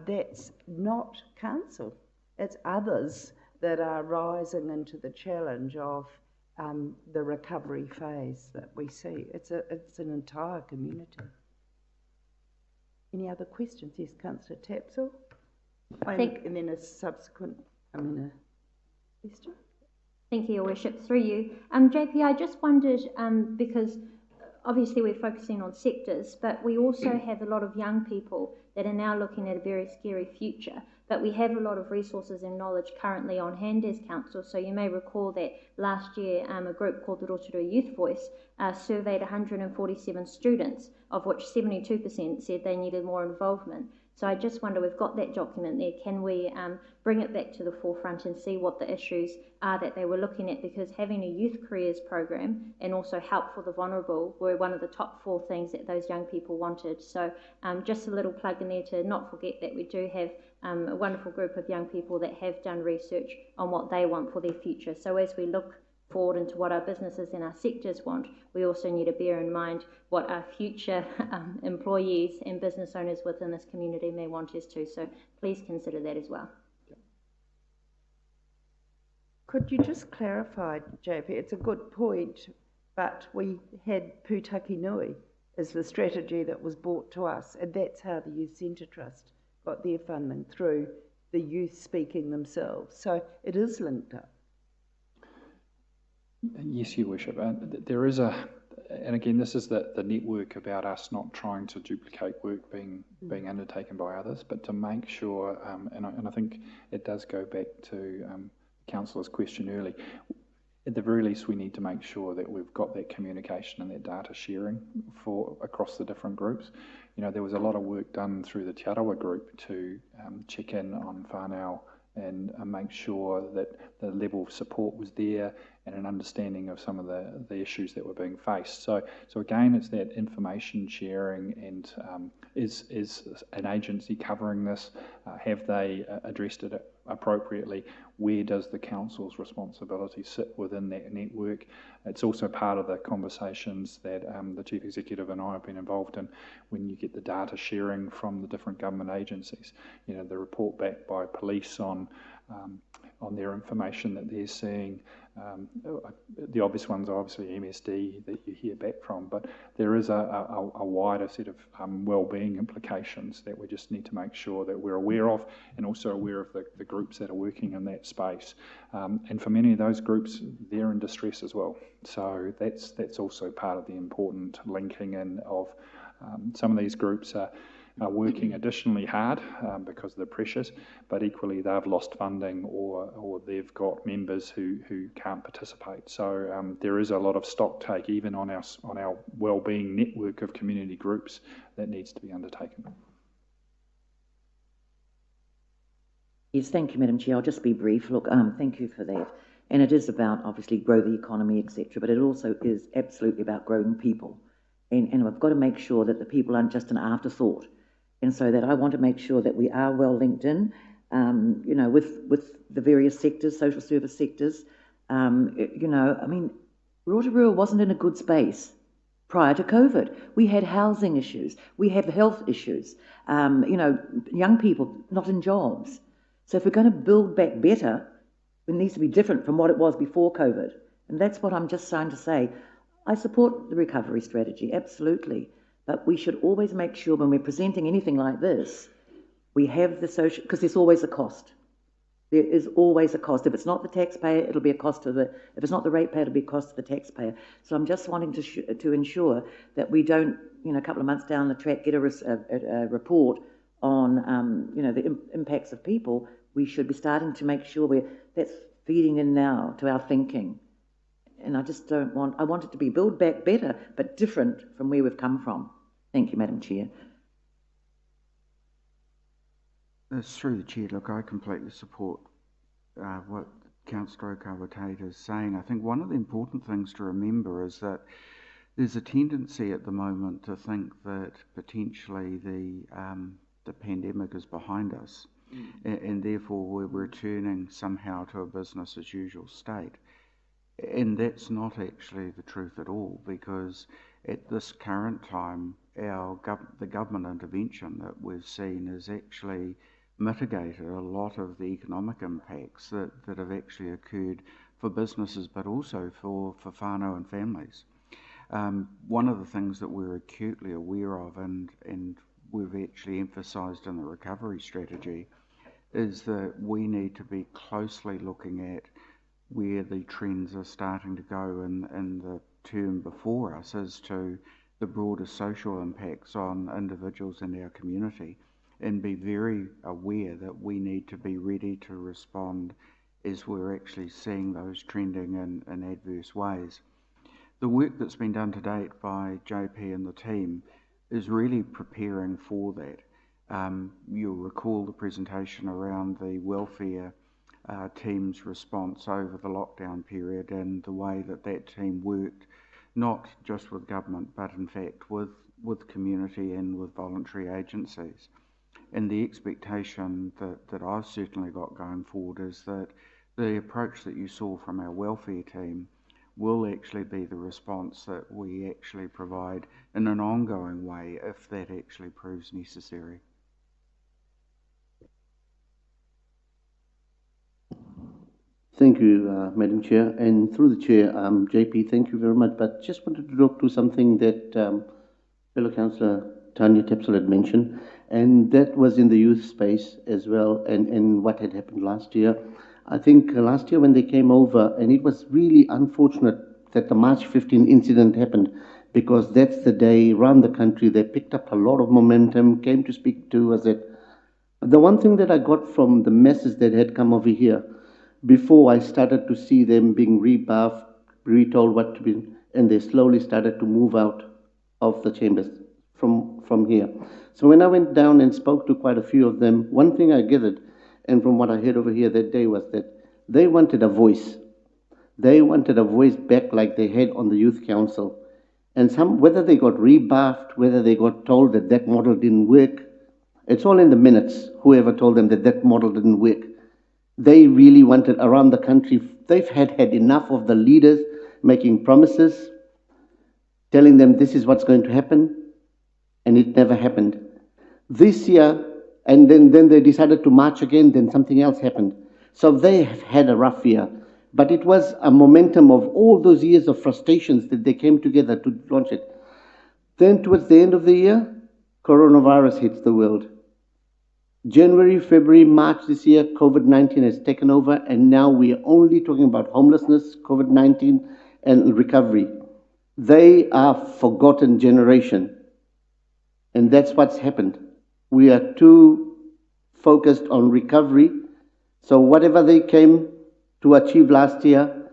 That's not council. It's others that are rising into the challenge of the recovery phase that we see. It's an entire community. Any other questions? Yes, Councillor Tapsell. And then a subsequent, a question. Thank you, Your Worship. Through you. JP, I just wondered, because obviously we're focusing on sectors, but we also have a lot of young people that are now looking at a very scary future. But we have a lot of resources and knowledge currently on hand as council. So you may recall that last year a group called the Rotorua Youth Voice surveyed 147 students, of which 72% said they needed more involvement. So I just wonder, we've got that document there, can we bring it back to the forefront and see what the issues are that they were looking at? Because having a youth careers program and also help for the vulnerable were one of the top 4 things that those young people wanted. So just a little plug in there to not forget that we do have a wonderful group of young people that have done research on what they want for their future. So as we look forward into what our businesses and our sectors want, we also need to bear in mind what our future employees and business owners within this community may want us to. So please consider that as well. Could you just clarify, JP? It's a good point, but we had Pūtaki Nui as the strategy that was brought to us, and that's how the Youth Centre Trust got their funding, through the youth speaking themselves. So it is linked up. Yes, Your Worship. There is and again, this is the network about us not trying to duplicate work being undertaken by others, but to make sure, and I think it does go back to Councillor's question early. At the very least, we need to make sure that we've got that communication and that data sharing across the different groups. You know, there was a lot of work done through the Te Arawa group to check in on whānau and make sure that the level of support was there and an understanding of some of the issues that were being faced. So again, it's that information sharing, and is an agency covering this? Have they addressed it appropriately? Where does the council's responsibility sit within that network? It's also part of the conversations that the Chief Executive and I have been involved in when you get the data sharing from the different government agencies. You know, the report back by police on their information that they're seeing. The obvious ones are obviously MSD that you hear back from, but there is a wider set of well-being implications that we just need to make sure that we're aware of, and also aware of the groups that are working in that space. And for many of those groups, they're in distress as well. So that's also part of the important linking in of some of these groups are working additionally hard because of the pressures, but equally they've lost funding or they've got members who can't participate. So there is a lot of stock take even on our wellbeing network of community groups that needs to be undertaken. Yes, thank you, Madam Chair. I'll just be brief. Look, thank you for that. And it is about, obviously, grow the economy, etc., but it also is absolutely about growing people. And we've got to make sure that the people aren't just an afterthought. And so that I want to make sure that we are well linked in, you know, with the various sectors, social service sectors. You know, I mean, Rotorua wasn't in a good space prior to COVID. We had housing issues. We had health issues. You know, young people not in jobs. So if we're going to build back better, it needs to be different from what it was before COVID. And that's what I'm just trying to say. I support the recovery strategy, absolutely. But we should always make sure when we're presenting anything like this, we have the social, because there's always a cost. There is always a cost. If it's not the taxpayer, it'll be a cost to the, if it's not the ratepayer, it'll be a cost to the taxpayer. So I'm just wanting to ensure that we don't, you know, a couple of months down the track, get a report on, you know, the impacts of people. We should be starting to make sure that's feeding in now to our thinking. And I just don't want, I want it to be build back better, but different from where we've come from. Thank you, Madam Chair. Through the Chair, look, I completely support what Councillor Okawa-Tate is saying. I think one of the important things to remember is that there's a tendency at the moment to think that potentially the pandemic is behind us, and therefore we're returning somehow to a business as usual state. And that's not actually the truth at all, because at this current time, the government intervention that we've seen has actually mitigated a lot of the economic impacts that have actually occurred for businesses, but also for whānau and families. One of the things that we're acutely aware of, and we've actually emphasised in the recovery strategy, is that we need to be closely looking at where the trends are starting to go in the term before us as to the broader social impacts on individuals in our community, and be very aware that we need to be ready to respond as we're actually seeing those trending in adverse ways. The work that's been done to date by JP and the team is really preparing for that. You'll recall the presentation around the welfare team's response over the lockdown period, and the way that team worked, not just with government, but in fact with community and with voluntary agencies. And the expectation that I've certainly got going forward is that the approach that you saw from our welfare team will actually be the response that we actually provide in an ongoing way if that actually proves necessary. Thank you, Madam Chair. And through the Chair, JP, thank you very much. But just wanted to talk to something that fellow Councillor Tanya Tepsel had mentioned, and that was in the youth space as well, and what had happened last year. I think last year when they came over, and it was really unfortunate that the March 15 incident happened, because that's the day around the country they picked up a lot of momentum, came to speak to us. The one thing that I got from the message that had come over here, before I started to see them being rebuffed, retold what to be, and they slowly started to move out of the chambers from here. So when I went down and spoke to quite a few of them, one thing I gathered, and from what I heard over here that day, was that they wanted a voice. They wanted a voice back like they had on the youth council. And whether they got rebuffed, whether they got told that that model didn't work, it's all in the minutes, whoever told them that that model didn't work. They really wanted around the country, they've had enough of the leaders making promises, telling them this is what's going to happen, and it never happened. This year, and then they decided to march again, then something else happened. So they have had a rough year. But it was a momentum of all those years of frustrations that they came together to launch it. Then towards the end of the year, coronavirus hits the world. January, February, March this year, COVID-19 has taken over, and now we are only talking about homelessness, COVID-19, and recovery. They are forgotten generation, and that's what's happened. We are too focused on recovery, so whatever they came to achieve last year,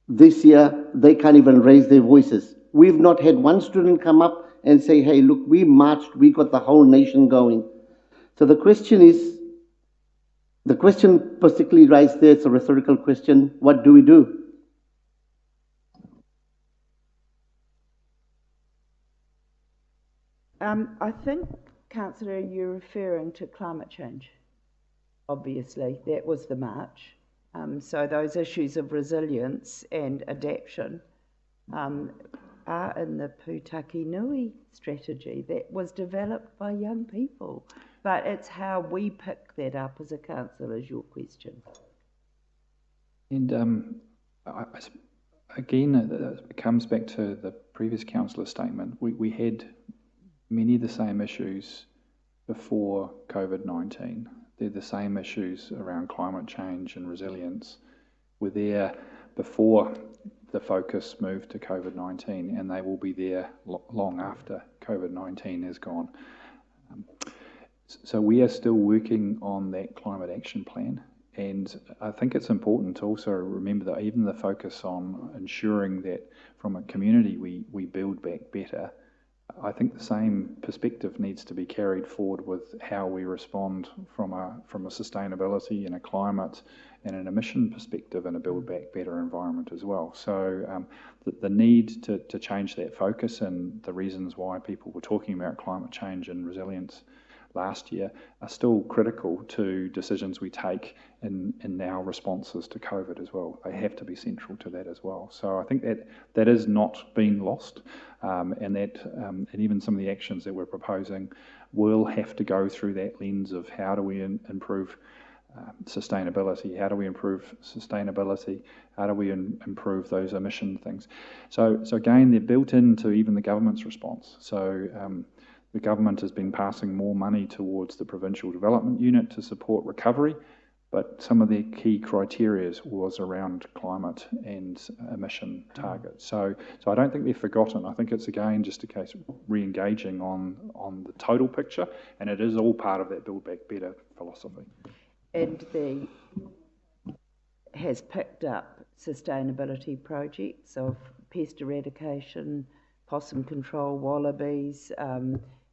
this year, they can't even raise their voices. We've not had one student come up and say, hey, look, we marched, we got the whole nation going. So the question particularly raised there, it's a rhetorical question, what do we do? I think, Councillor, you're referring to climate change. Obviously, that was the march. So those issues of resilience and adaptation are in the Pūtake Nui strategy that was developed by young people. But it's how we pick that up as a council is your question. And again, it comes back to the previous councillor's statement. We had many of the same issues before COVID-19. They're the same issues around climate change and resilience were there before the focus moved to COVID-19, and they will be there long after COVID-19 is gone. So we are still working on that climate action plan, and I think it's important to also remember that even the focus on ensuring that from a community we build back better, I think the same perspective needs to be carried forward with how we respond from a sustainability and a climate and an emission perspective and a build back better environment as well. So the need to change that focus and the reasons why people were talking about climate change and resilience last year are still critical to decisions we take in our responses to COVID as well. They have to be central to that as well. So I think that is not being lost, and even some of the actions that we're proposing will have to go through that lens of how do we improve sustainability, how do we improve sustainability, how do we improve those emission things. So again, they're built into even the government's response. So the government has been passing more money towards the Provincial Development Unit to support recovery, but some of their key criteria was around climate and emission targets. So I don't think they're forgotten. I think it's, again, just a case of re-engaging on the total picture, and it is all part of that Build Back Better philosophy. And has picked up sustainability projects of pest eradication, possum control, wallabies,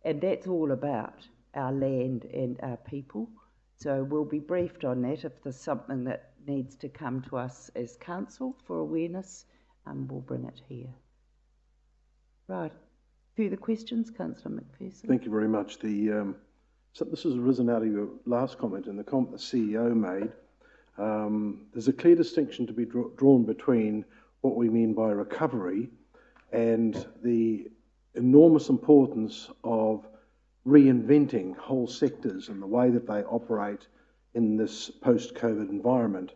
and that's all about our land and our people. So we'll be briefed on that. If there's something that needs to come to us as council for awareness, we'll bring it here. Right. Further questions, Councillor McPherson? Thank you very much. So this has arisen out of your last comment and the comment the CEO made. There's a clear distinction to be drawn between what we mean by recovery and the enormous importance of reinventing whole sectors and the way that they operate in this post-COVID environment.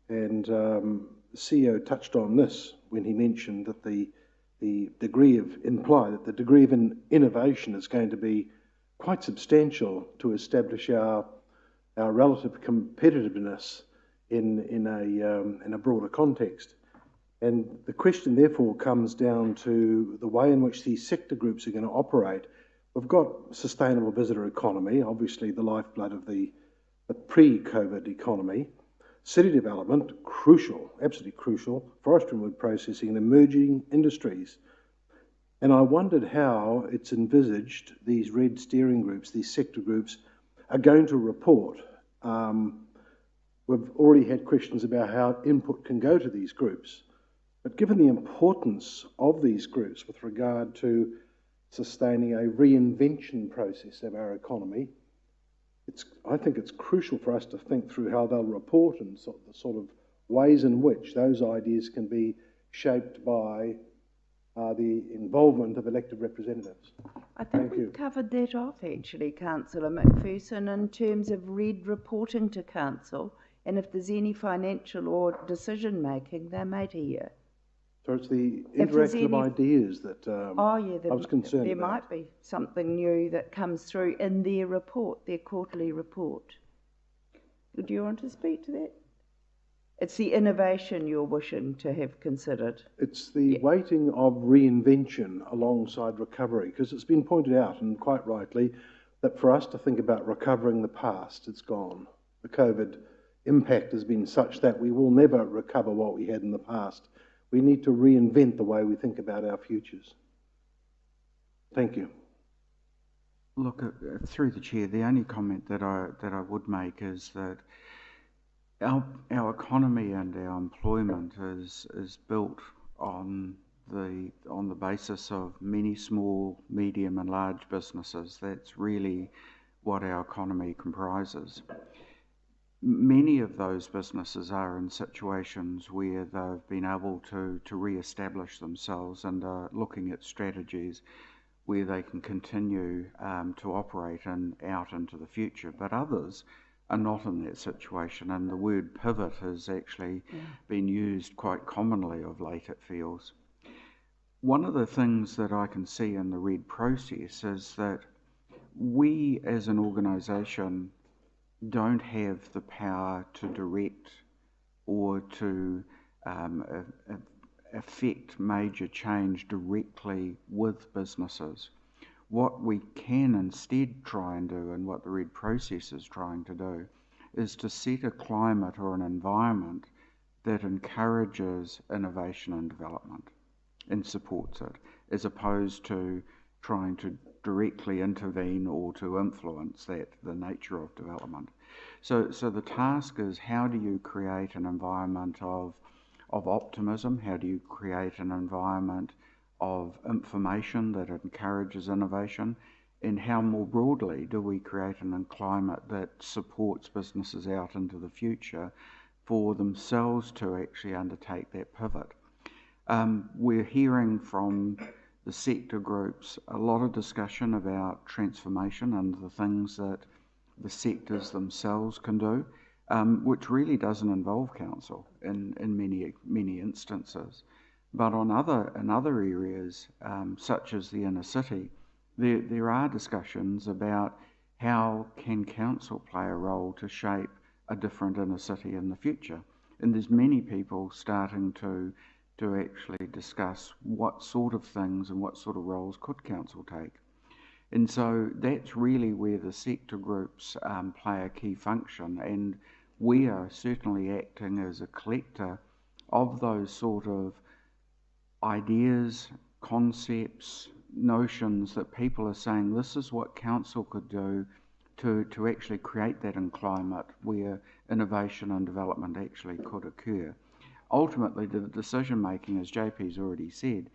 And the CEO touched on this when he mentioned that the degree of innovation is going to be quite substantial to establish our relative competitiveness in a broader context. And the question therefore comes down to the way in which these sector groups are going to operate. We've got sustainable visitor economy, obviously the lifeblood of the pre-COVID economy. City development, crucial, absolutely crucial. Forestry and wood processing and emerging industries. And I wondered how it's envisaged these red steering groups, these sector groups, are going to report. We've already had questions about how input can go to these groups. But given the importance of these groups with regard to sustaining a reinvention process of our economy, I think it's crucial for us to think through how they'll report and the sort of ways in which those ideas can be shaped by the involvement of elected representatives. I think we've covered that off actually, Councillor McPherson, in terms of RED reporting to Council, and if there's any financial or decision making, they're made here. So it's the interactive ideas that I was concerned there about. Might be something new that comes through in their report, their quarterly report. Do you want to speak to that? It's the innovation you're wishing to have considered. It's the weighting of reinvention alongside recovery, because it's been pointed out, and quite rightly, that for us to think about recovering the past, it's gone. The COVID impact has been such that we will never recover what we had in the past. We need to reinvent the way we think about our futures. Thank you. Look, through the chair, the only comment that I would make is that our economy and our employment is built on the basis of many small, medium, and large businesses. That's really what our economy comprises. Many of those businesses are in situations where they've been able to re-establish themselves and are looking at strategies where they can continue to operate out into the future. But others are not in that situation, and the word pivot has actually been used quite commonly of late, it feels. One of the things that I can see in the RED process is that we as an organisation don't have the power to direct or to affect major change directly with businesses. What we can instead try and do, and what the RED process is trying to do, is to set a climate or an environment that encourages innovation and development and supports it, as opposed to trying to directly intervene or to influence the nature of development. So the task is, how do you create an environment of optimism? How do you create an environment of information that encourages innovation? And how more broadly do we create a climate that supports businesses out into the future for themselves to actually undertake that pivot? We're hearing from the sector groups a lot of discussion about transformation and the things that the sectors themselves can do, which really doesn't involve council in many instances. But in other areas, such as the inner city, there are discussions about how can council play a role to shape a different inner city in the future. And there's many people starting to actually discuss what sort of things and what sort of roles could council take. And so that's really where the sector groups play a key function, and we are certainly acting as a collector of those sort of ideas, concepts, notions that people are saying this is what council could do to actually create that climate where innovation and development actually could occur. Ultimately, the decision making, as JP's already said,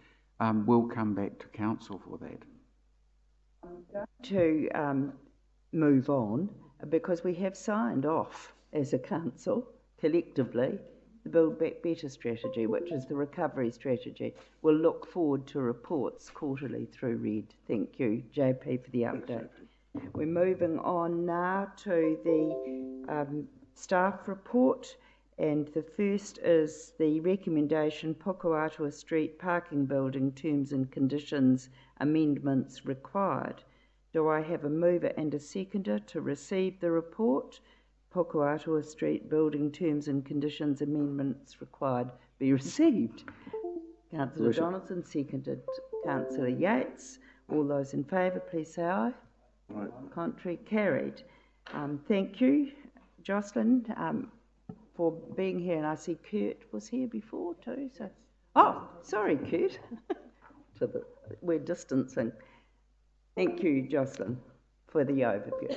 will come back to council for that. I'm going to move on, because we have signed off as a council collectively the Build Back Better strategy, which is the recovery strategy. We'll look forward to reports quarterly through RED. Thank you, JP, for the update. We're moving on now to the staff report, And the first is the recommendation Pukewatua Street Parking Building Terms and Conditions Amendments Required. Do I have a mover and a seconder to receive the report? Pukewatua Street Building Terms and Conditions Amendments Required be received. Councillor Donaldson, seconded Councillor Yates. All those in favour, please say aye. Aye. Contrary, carried. Thank you, Jocelyn, for being here. And I see Kurt was here before too. So, oh, sorry, Kurt. We're distancing. Thank you, Jocelyn, for the overview.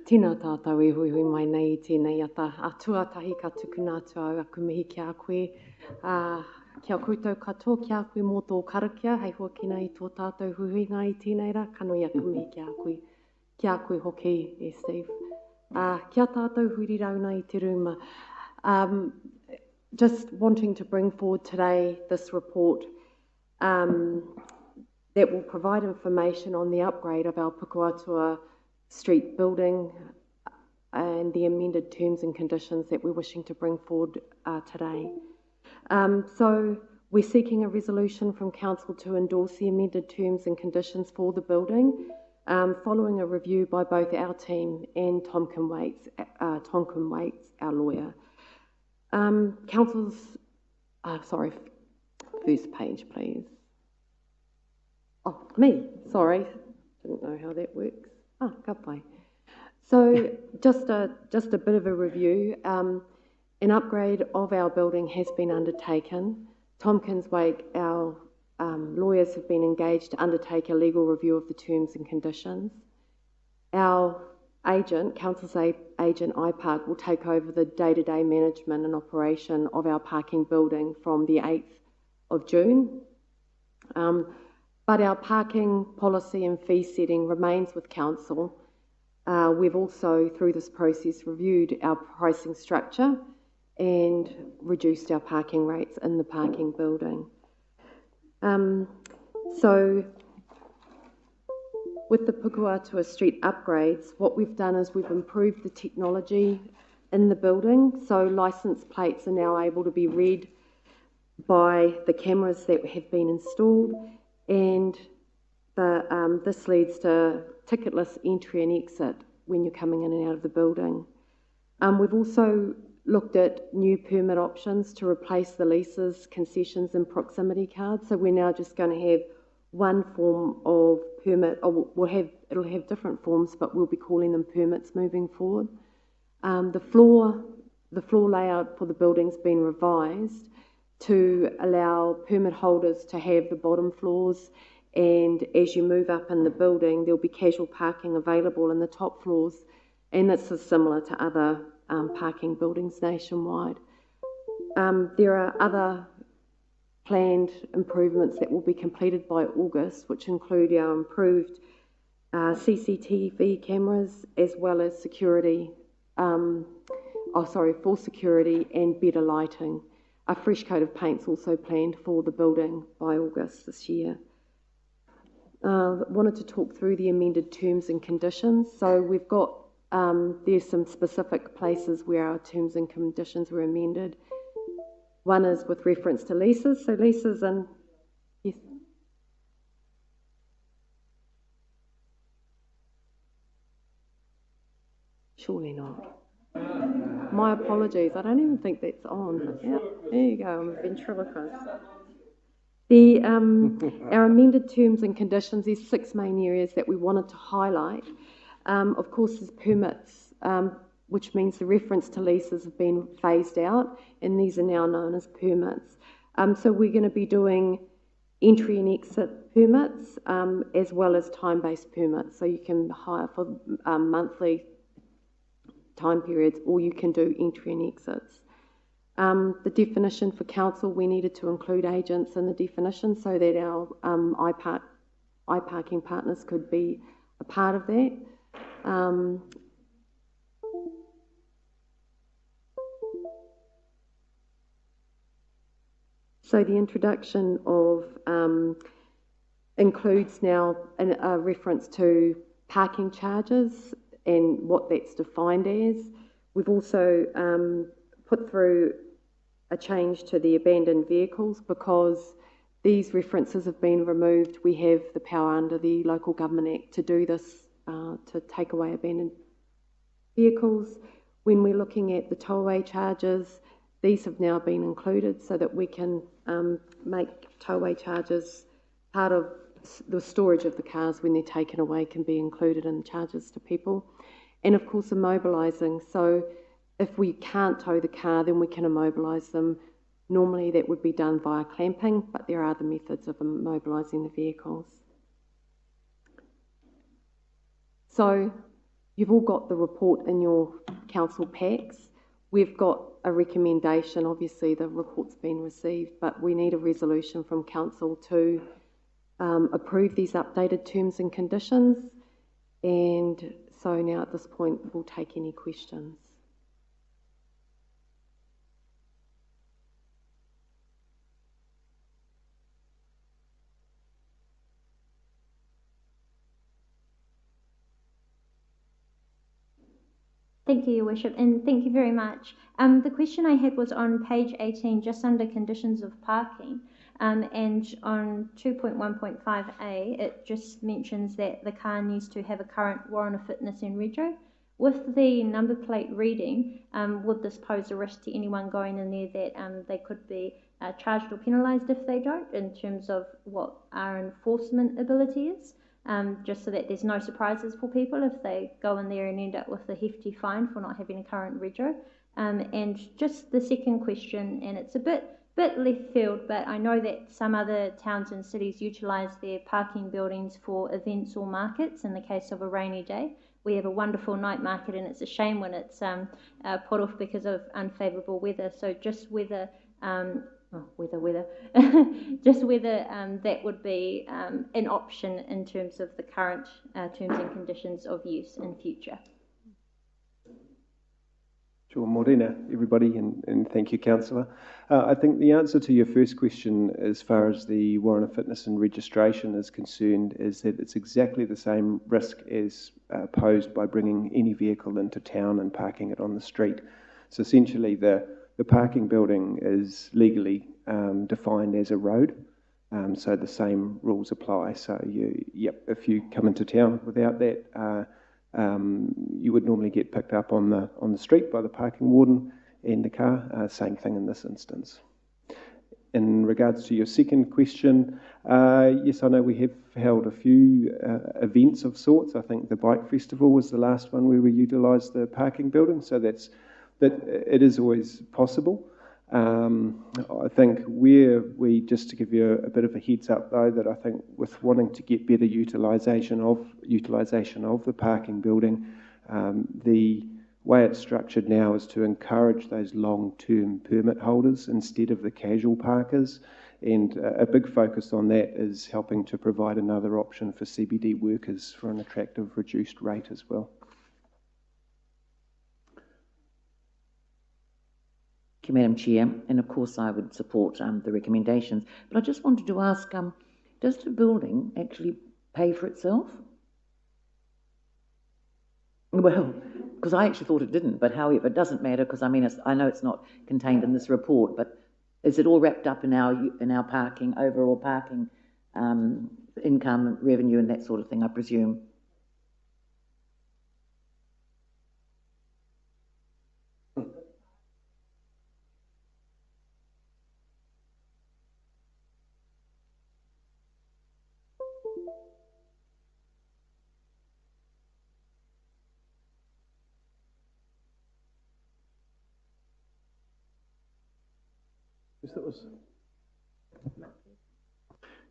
Tēnā tātou e hui hui mai nei tēnei ata atua tahi ka tukunātua au aku mihi ki a koe. Kia koutou katoa ki a koe mō tō karakia, hei hoki nei tō tātou huinga I tēnei rā, kanoi aku mihi ki a koe hoki e Steve. Kia tātou huri rauna I te ruma. Just wanting to bring forward today this report that will provide information on the upgrade of our Pukewatua Street building and the amended terms and conditions that we're wishing to bring forward today. So we're seeking a resolution from Council to endorse the amended terms and conditions for the building, following a review by both our team and Tonkin Waits, our lawyer. Council's, sorry, first page, please. Oh, me, sorry, didn't know how that works. Ka pai. So just a bit of a review. An upgrade of our building has been undertaken. Tompkins Wake, our lawyers have been engaged to undertake a legal review of the terms and conditions. Our agent, Council's agent iPark, will take over the day-to-day management and operation of our parking building from the 8th of June. But our parking policy and fee setting remains with Council. We've also, through this process, reviewed our pricing structure and reduced our parking rates in the parking building. So with the Pukewatua Street upgrades, what we've done is we've improved the technology in the building. So licence plates are now able to be read by the cameras that have been installed, and this leads to ticketless entry and exit when you're coming in and out of the building. We've also looked at new permit options to replace the leases, concessions and proximity cards. So we're now just going to have one form of permit, or it'll have different forms, but we'll be calling them permits moving forward. The floor layout for the building's been revised to allow permit holders to have the bottom floors, and as you move up in the building, there'll be casual parking available in the top floors, and this is similar to other parking buildings nationwide. There are other planned improvements that will be completed by August, which include our improved CCTV cameras, as well as security, for security and better lighting. A fresh coat of paint's also planned for the building by August this year. Wanted to talk through the amended terms and conditions. So we've got, there's some specific places where our terms and conditions were amended. One is with reference to leases. So leases and, yes. Surely not. My apologies, I don't even think that's on. Yeah, there you go, I'm a ventriloquist. Our amended terms and conditions, there's 6 main areas that we wanted to highlight. Of course, there's permits, which means the reference to leases have been phased out, and these are now known as permits. So we're going to be doing entry and exit permits, as well as time-based permits. So you can hire for monthly time periods, or you can do entry and exits. The definition for council, we needed to include agents in the definition so that our iParking partners could be a part of that. So the introduction of includes now a reference to parking charges and what that's defined as. We've also put through a change to the abandoned vehicles, because these references have been removed. We have the power under the Local Government Act to do this, to take away abandoned vehicles. When we're looking at the tollway charges, these have now been included so that we can make tollway charges part of the storage of the cars when they're taken away, can be included in charges to people. And of course, immobilising. So if we can't tow the car, then we can immobilise them. Normally that would be done via clamping, but there are other methods of immobilising the vehicles. So you've all got the report in your council packs. We've got a recommendation. Obviously the report's been received, but we need a resolution from council to approve these updated terms and conditions. And so now at this point, we'll take any questions. Thank you, Your Worship, and thank you very much. The question I had was on page 18, just under conditions of parking, and on 2.1.5a, it just mentions that the car needs to have a current warrant of fitness and rego. With the number plate reading, would this pose a risk to anyone going in there that they could be charged or penalised if they don't, in terms of what our enforcement ability is? Just so that there's no surprises for people if they go in there and end up with a hefty fine for not having a current rego. And just the second question, and it's a bit left field, but I know that some other towns and cities utilise their parking buildings for events or markets in the case of a rainy day. We have a wonderful night market, and it's a shame when it's put off because of unfavourable weather. So just whether just whether that would be an option in terms of the current terms and conditions of use in future. Sure, Morena, everybody, and thank you, Councillor. I think the answer to your first question, as far as the warrant of fitness and registration is concerned, is that it's exactly the same risk as posed by bringing any vehicle into town and parking it on the street. So essentially, the parking building is legally defined as a road, so the same rules apply. So if you come into town without that, you would normally get picked up on the street by the parking warden and the car. Same thing in this instance. In regards to your second question, yes, I know we have held a few events of sorts. I think the Bike Festival was the last one where we utilised the parking building, so that it is always possible. I think just to give you a bit of a heads up though, that I think with wanting to get better utilisation of the parking building, the way it's structured now is to encourage those long-term permit holders instead of the casual parkers, and a big focus on that is helping to provide another option for CBD workers for an attractive reduced rate as well. Thank you, Madam Chair, and of course I would support the recommendations, but I just wanted to ask, does the building actually pay for itself? Well, because I actually thought it didn't, but however, it doesn't matter, because I mean, I know it's not contained in this report, but is it all wrapped up in our parking, overall parking income, revenue and that sort of thing, I presume?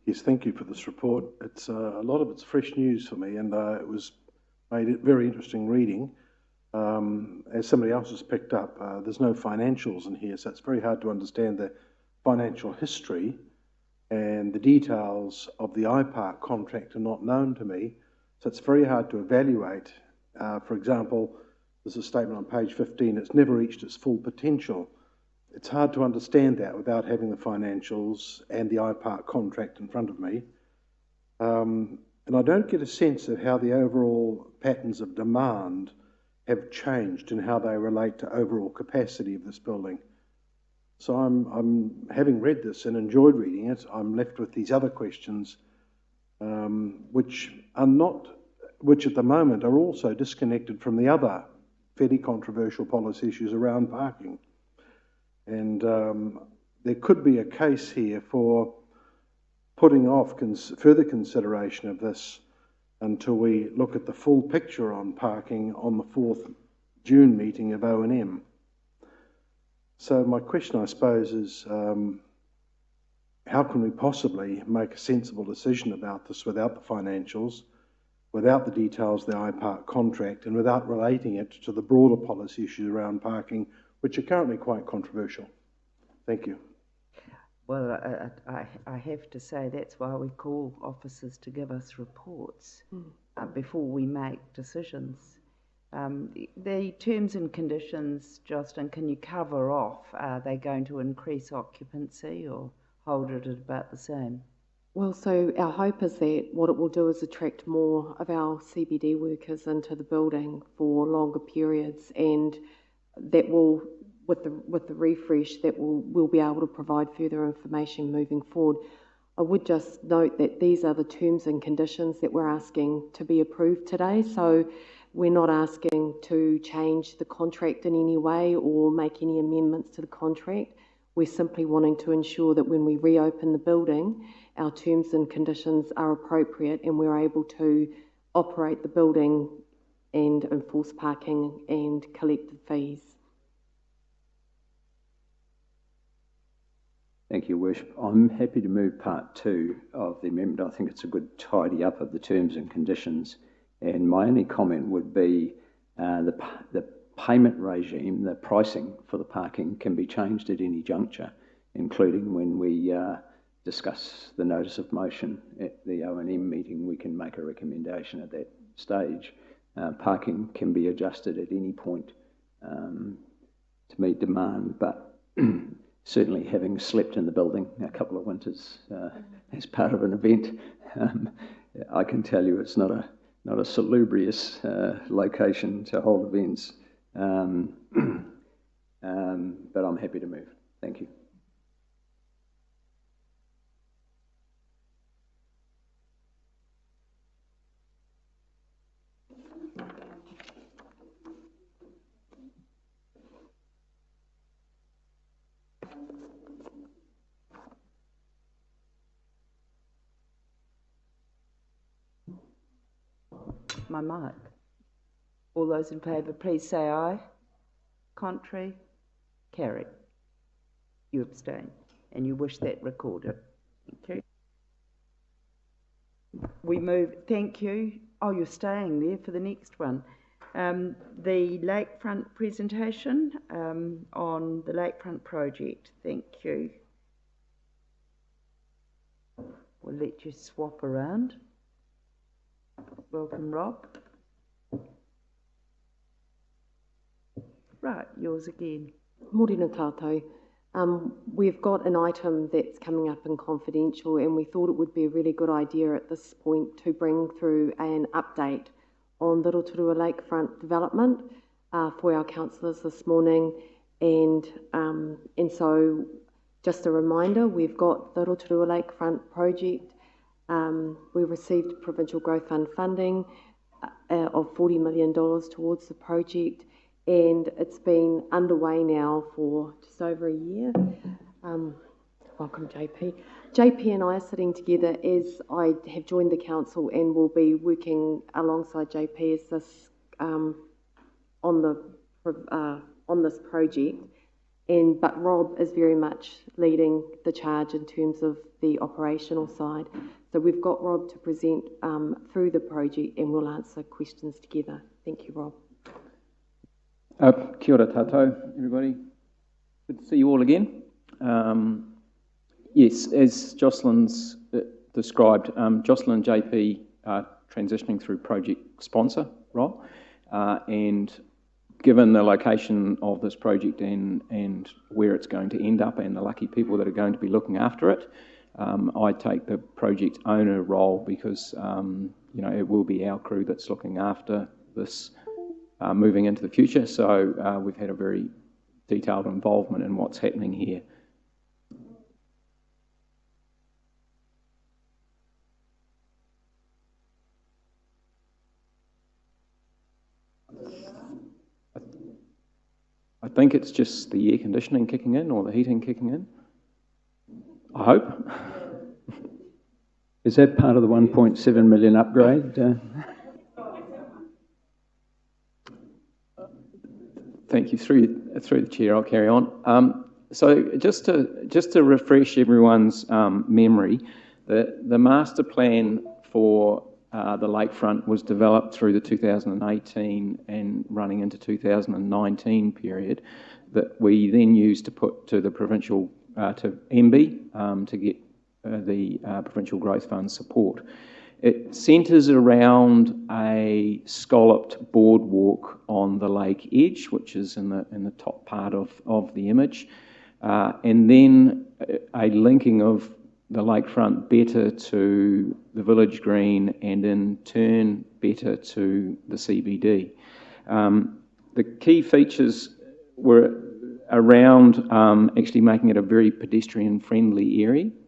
Yes, thank you for this report. It's a lot of it's fresh news for me, and it was made it very interesting reading. As somebody else has picked up, there's no financials in here, so it's very hard to understand the financial history, and the details of the iPark contract are not known to me, so it's very hard to evaluate. For example, there's a statement on page 15, it's never reached its full potential. It's hard to understand that without having the financials and the iPark contract in front of me. And I don't get a sense of how the overall patterns of demand have changed and how they relate to overall capacity of this building. So I'm having read this and enjoyed reading it, I'm left with these other questions, which at the moment are also disconnected from the other fairly controversial policy issues around parking. And there could be a case here for putting off further consideration of this until we look at the full picture on parking on the 4th June meeting of O&M. So my question, I suppose, is how can we possibly make a sensible decision about this without the financials, without the details of the iPark contract, and without relating it to the broader policy issues around parking, which are currently quite controversial? Thank you. Well, I have to say that's why we call officers to give us reports before we make decisions. The terms and conditions, Jocelyn, can you cover off? Are they going to increase occupancy or hold it at about the same? Well, so our hope is that what it will do is attract more of our CBD workers into the building for longer periods, and that will, with the refresh, that we'll be able to provide further information moving forward. I would just note that these are the terms and conditions that we're asking to be approved today. So we're not asking to change the contract in any way or make any amendments to the contract. We're simply wanting to ensure that when we reopen the building, our terms and conditions are appropriate and we're able to operate the building and enforce parking and collect the fees. Thank you, Worship. I'm happy to move part 2 of the amendment. I think it's a good tidy up of the terms and conditions. And my only comment would be the payment regime, the pricing for the parking can be changed at any juncture, including when we discuss the notice of motion at the O&M meeting. We can make a recommendation at that stage. Parking can be adjusted at any point to meet demand, but certainly having slept in the building a couple of winters as part of an event, I can tell you it's not a salubrious location to hold events, but I'm happy to move. Thank you. My mic. All those in favour, please say aye. Contrary? Carried. You abstain, and you wish that recorded. Thank you. We move, thank you. Oh, you're staying there for the next one. The lakefront presentation on the lakefront project. Thank you. We'll let you swap around. Welcome, Rob. Right, yours again. Morena tātou. We've got an item that's coming up in confidential, and we thought it would be a really good idea at this point to bring through an update on the Rotorua lakefront development for our councillors this morning. And so just a reminder, we've got the Rotorua lakefront project. We received Provincial Growth Fund funding of $40 million towards the project, and it's been underway now for just over a year. Welcome, JP. JP and I are sitting together as I have joined the council and will be working alongside JP as this on this project. But Rob is very much leading the charge in terms of the operational side. So we've got Rob to present through the project, and we'll answer questions together. Thank you, Rob. Kia ora tātou, everybody. Good to see you all again. Yes, as Jocelyn's described, Jocelyn and JP are transitioning through project sponsor role, and given the location of this project and where it's going to end up and the lucky people that are going to be looking after it, I take the project owner role because it will be our crew that's looking after this moving into the future. So we've had a very detailed involvement in what's happening here think it's just the air conditioning kicking in or the heating kicking in. I hope. Is that part of the 1.7 million upgrade? Thank you. Through the chair, I'll carry on. So just to refresh everyone's memory, the master plan for the lakefront was developed through the 2018 and running into 2019 period that we then used to put to the provincial, to MB, to get the Provincial Growth Fund support. It centres around a scalloped boardwalk on the lake edge, which is in the top part of the image, and then a linking of the lakefront better to the village green and in turn better to the CBD. The key features were around actually making it a very pedestrian-friendly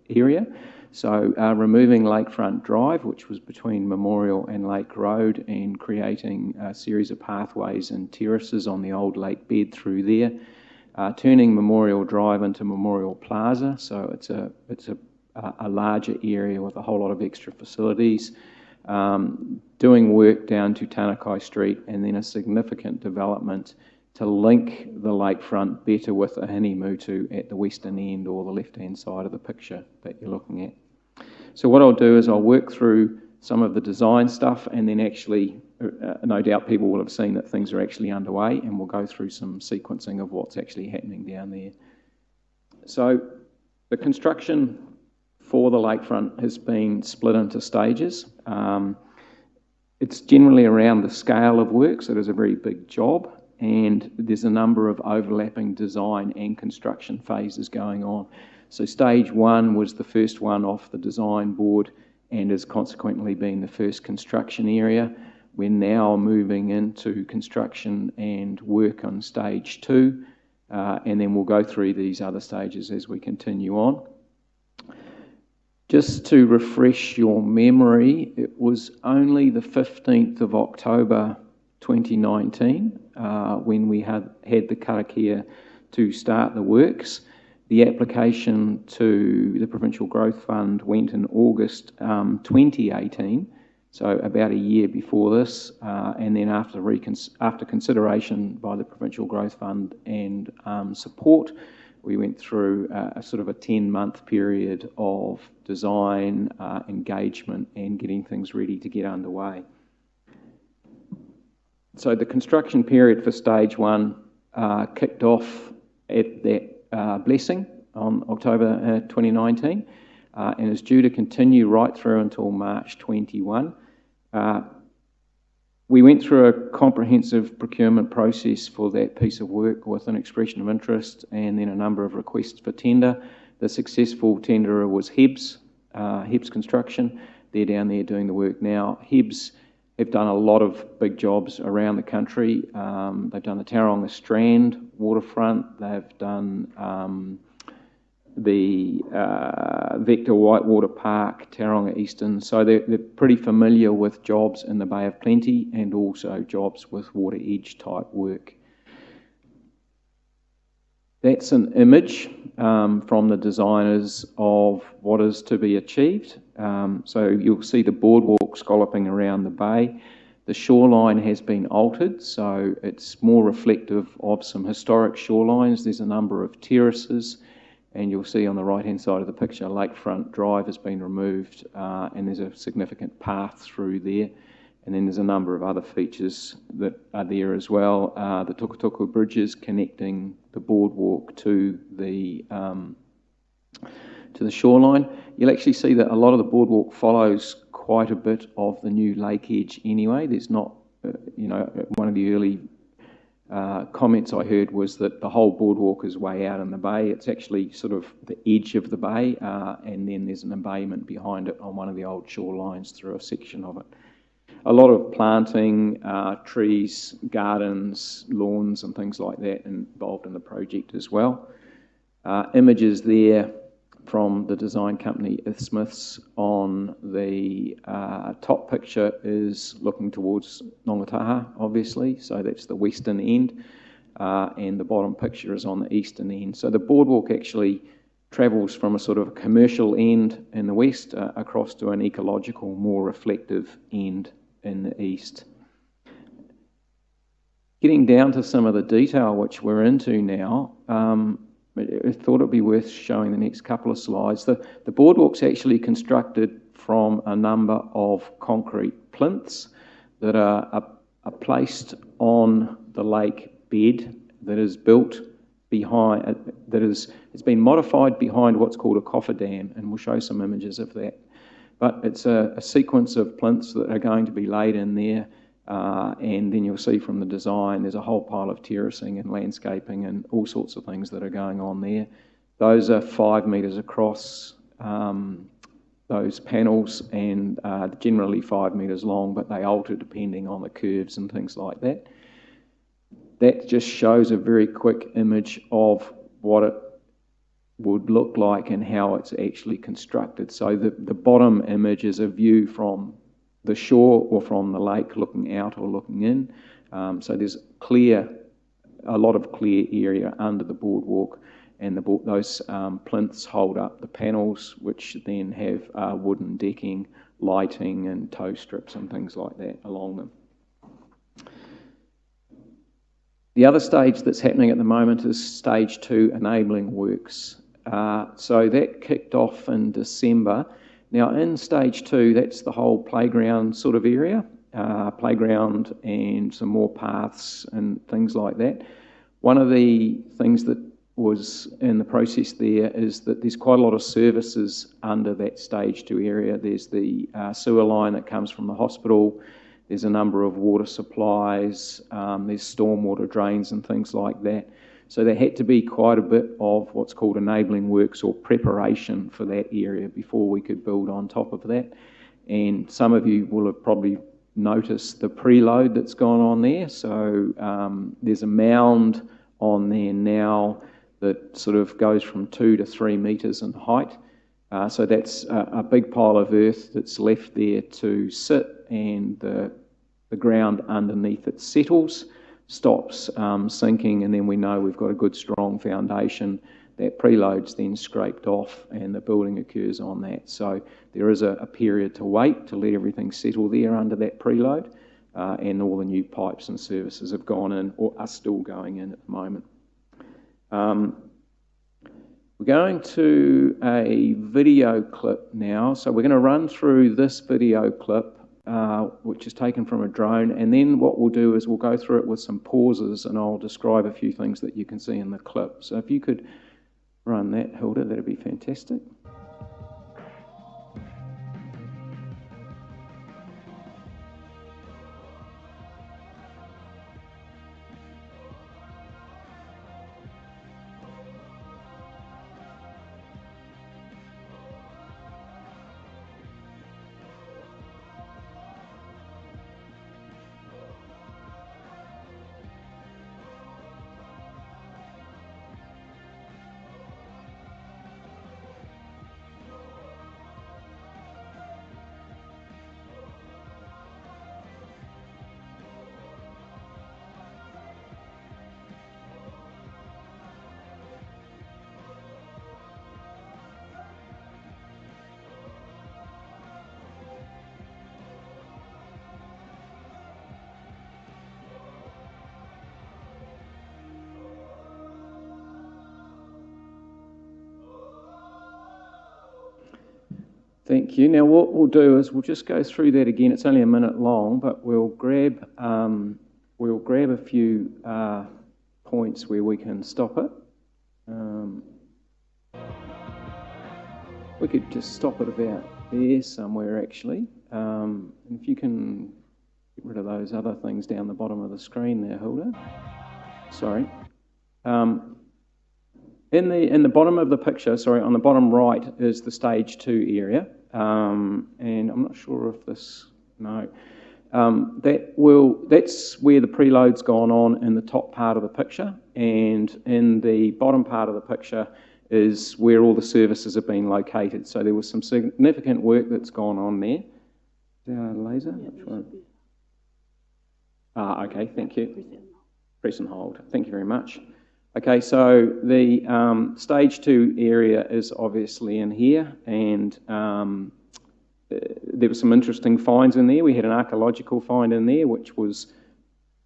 area. So removing Lakefront Drive, which was between Memorial and Lake Road, and creating a series of pathways and terraces on the old lake bed through there. Turning Memorial Drive into Memorial Plaza, so it's a larger area with a whole lot of extra facilities. Doing work down to Tanakai Street, and then a significant development to link the lakefront better with Ahinimutu at the western end or the left-hand side of the picture that you're looking at. So what I'll do is I'll work through some of the design stuff, and then actually, no doubt people will have seen that things are actually underway, and we'll go through some sequencing of what's actually happening down there. So the construction for the lakefront has been split into stages. It's generally around the scale of work, so there's a very big job, and there's a number of overlapping design and construction phases going on. So stage one was the first one off the design board and has consequently been the first construction area. We're now moving into construction and work on stage two, and then we'll go through these other stages as we continue on. Just to refresh your memory, it was only the 15th of October 2019 when we had the karakia to start the works. The application to the Provincial Growth Fund went in August 2018, so about a year before this, and then after consideration by the Provincial Growth Fund and support, we went through a sort of a 10-month period of design, engagement, and getting things ready to get underway. So the construction period for stage one kicked off at that blessing on October 2019 and is due to continue right through until March 21. We went through a comprehensive procurement process for that piece of work with an expression of interest and then a number of requests for tender. The successful tenderer was Hebs Construction. They're down there doing the work now. Hebs have done a lot of big jobs around the country. They've done the Tauranga Strand waterfront. They've done the Vector Whitewater Park, Tauranga Eastern. So they're pretty familiar with jobs in the Bay of Plenty and also jobs with water edge type work. That's an image from the designers of what is to be achieved. So you'll see the boardwalk scalloping around the bay. The shoreline has been altered, so it's more reflective of some historic shorelines. There's a number of terraces, and you'll see on the right-hand side of the picture, Lakefront Drive has been removed, and there's a significant path through there. And then there's a number of other features that are there as well. The Tukutuku bridges connecting the boardwalk to the shoreline. You'll actually see that a lot of the boardwalk follows quite a bit of the new lake edge anyway. There's not, one of the early comments I heard was that the whole boardwalk is way out in the bay. It's actually sort of the edge of the bay, and then there's an embayment behind it on one of the old shorelines through a section of it. A lot of planting, trees, gardens, lawns and things like that involved in the project as well. Images there from the design company Smiths on the top picture is looking towards Nongataha, obviously, so that's the western end. and the bottom picture is on the eastern end. So the boardwalk actually travels from a sort of commercial end in the west across to an ecological, more reflective end in the east. Getting down to some of the detail which we're into now, I thought it'd be worth showing the next couple of slides. The boardwalk's actually constructed from a number of concrete plinths that are placed on the lake bed that is built behind, it's been modified behind what's called a cofferdam, and we'll show some images of that. But it's a sequence of plinths that are going to be laid in there, and then you'll see from the design there's a whole pile of terracing and landscaping and all sorts of things that are going on there. Those are 5 metres across, those panels, and generally 5 metres long, but they alter depending on the curves and things like that. That just shows a very quick image of what it would look like and how it's actually constructed. So the bottom image is a view from the shore or from the lake looking out or looking in. So there's a lot of clear area under the boardwalk, and those plinths hold up the panels, which then have wooden decking, lighting and tow strips and things like that along them. The other stage that's happening at the moment is stage 2 enabling works. So that kicked off in December. Now in stage 2, that's the whole playground sort of area, playground and some more paths and things like that. One of the things that was in the process there is that there's quite a lot of services under that stage 2 area. There's the sewer line that comes from the hospital. There's a number of water supplies, there's stormwater drains and things like that. So there had to be quite a bit of what's called enabling works or preparation for that area before we could build on top of that. And some of you will have probably noticed the preload that's gone on there. So there's a mound on there now that sort of goes from 2 to 3 metres in height. So that's a big pile of earth that's left there to sit, and the ground underneath it settles, stops sinking, and then we know we've got a good strong foundation. That preload's then scraped off and the building occurs on that. So there is a period to wait to let everything settle there under that preload, and all the new pipes and services have gone in or are still going in at the moment. We're going to a video clip now. So we're going to run through this video clip, which is taken from a drone, and then what we'll do is we'll go through it with some pauses and I'll describe a few things that you can see in the clip. So if you could run that, Hilda, that'd be fantastic. Thank you. Now what we'll do is we'll just go through that again. It's only a minute long, but we'll grab a few points where we can stop it. We could just stop it about there somewhere actually. And if you can get rid of those other things down the bottom of the screen there, Hilda. Sorry. In the bottom of the picture, sorry, on the bottom right is the stage 2 area, and I'm not sure if this, no, that's where the preload's gone on in the top part of the picture, and in the bottom part of the picture is where all the services have been located. So there was some significant work that's gone on there. Laser? Which one? Okay, thank you. Press and hold. Thank you very much. Okay, so the stage 2 area is obviously in here, and there were some interesting finds in there. We had an archaeological find in there, which was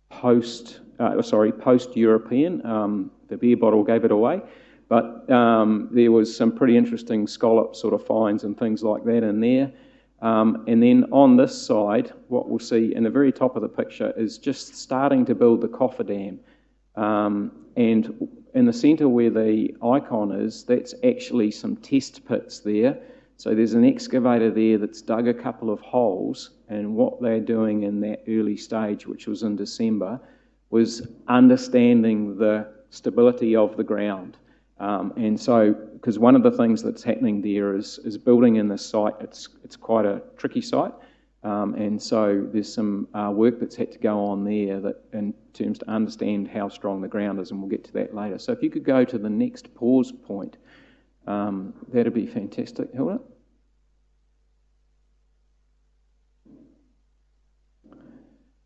post-European. The beer bottle gave it away, but there was some pretty interesting scallop sort of finds and things like that in there. And then on this side, what we'll see in the very top of the picture is just starting to build the cofferdam. And in the centre where the icon is, that's actually some test pits there. So there's an excavator there that's dug a couple of holes, and what they're doing in that early stage, which was in December, was understanding the stability of the ground. And so, because one of the things that's happening there is building in this site, it's quite a tricky site, and so there's some work that's had to go on there that in terms to understand how strong the ground is, and we'll get to that later. So if you could go to the next pause point, that'd be fantastic, Hilda.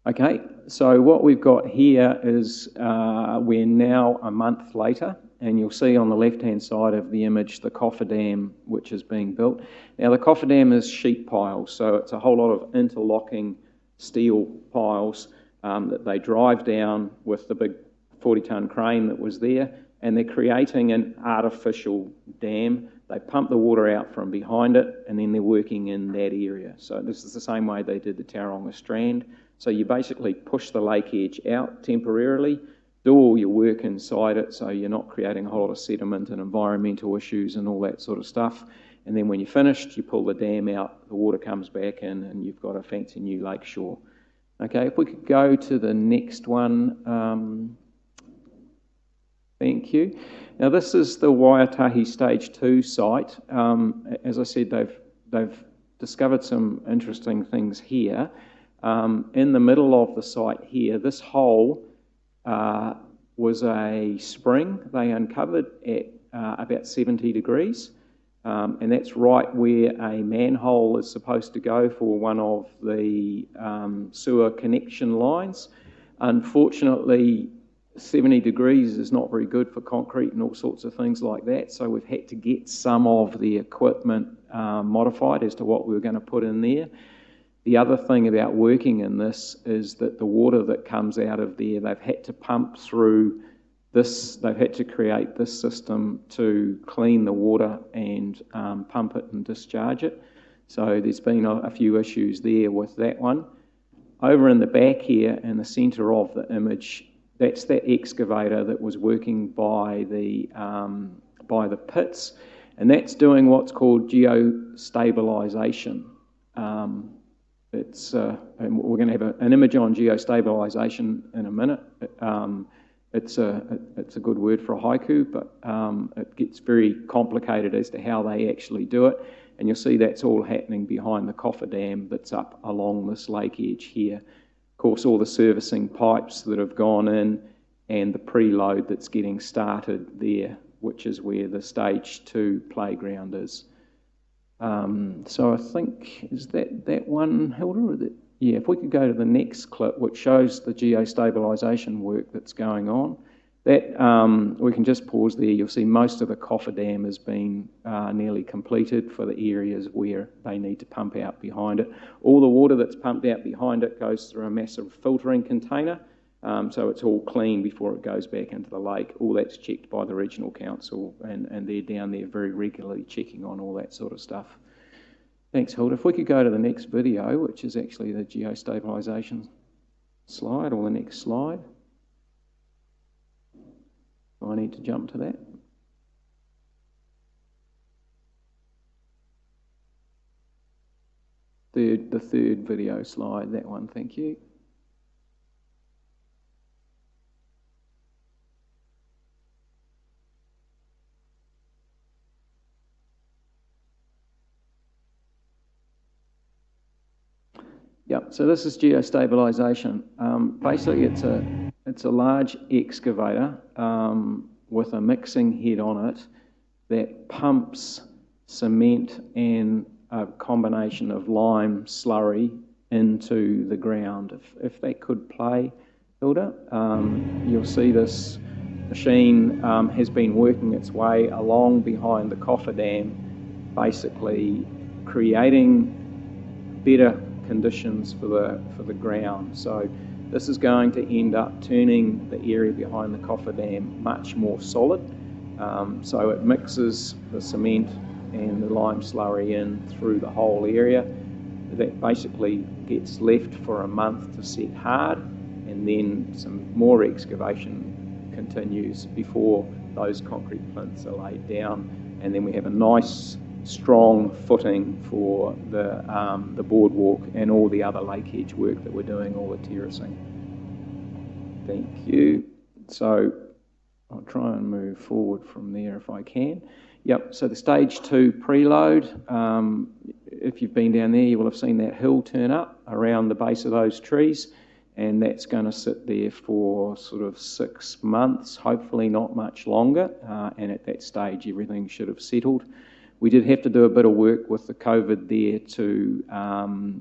Okay, so what we've got here is we're now a month later, and you'll see on the left-hand side of the image the cofferdam which is being built. Now the cofferdam is sheet piles, so it's a whole lot of interlocking steel piles that they drive down with the big 40-tonne crane that was there, and they're creating an artificial dam. They pump the water out from behind it, and then they're working in that area. So this is the same way they did the Tauranga Strand. So you basically push the lake edge out temporarily, do all your work inside it so you're not creating a whole lot of sediment and environmental issues and all that sort of stuff. And then when you're finished, you pull the dam out, the water comes back in, and you've got a fancy new lake shore. Okay, if we could go to the next one. Thank you. Now this is the Waitahi Stage 2 site. As I said, they've discovered some interesting things here. In the middle of the site here, this hole was a spring they uncovered at about 70 degrees, and that's right where a manhole is supposed to go for one of the sewer connection lines. Unfortunately, 70 degrees is not very good for concrete and all sorts of things like that, so we've had to get some of the equipment modified as to what we were going to put in there. The other thing about working in this is that the water that comes out of there, they've had to pump through this, they've had to create this system to clean the water and pump it and discharge it. So there's been a few issues there with that one. Over in the back here, in the centre of the image, that's that excavator that was working by the pits, and that's doing what's called geostabilisation. And we're going to have an image on geostabilisation in a minute. It's a good word for a haiku, but it gets very complicated as to how they actually do it. And you'll see that's all happening behind the cofferdam that's up along this lake edge here. Of course, all the servicing pipes that have gone in and the preload that's getting started there, which is where the Stage 2 playground is. So I think, is that one, Hilda? Or that, yeah, if we could go to the next clip, which shows the geostabilisation work that's going on. That we can just pause there. You'll see most of the cofferdam has been nearly completed for the areas where they need to pump out behind it. All the water that's pumped out behind it goes through a massive filtering container, so it's all clean before it goes back into the lake. All that's checked by the regional council, and they're down there very regularly checking on all that sort of stuff. Thanks, Hilda. If we could go to the next video, which is actually the geostabilisation slide, or the next slide. I need to jump to that. The third video slide, that one, thank you. Yep, so this is geostabilisation. Basically, it's a large excavator with a mixing head on it that pumps cement and a combination of lime slurry into the ground. If that could play, builder. You'll see this machine has been working its way along behind the cofferdam, basically creating better conditions for the ground. So this is going to end up turning the area behind the cofferdam much more solid. So it mixes the cement and the lime slurry in through the whole area. That basically gets left for a month to set hard, and then some more excavation continues before those concrete plinths are laid down, and then we have a nice strong footing for the boardwalk and all the other lake edge work that we're doing, all the terracing. Thank you. So I'll try and move forward from there if I can. Yep, so the stage 2 preload, if you've been down there, you will have seen that hill turn up around the base of those trees, and that's going to sit there for sort of 6 months, hopefully not much longer, and at that stage everything should have settled. We did have to do a bit of work with the COVID there to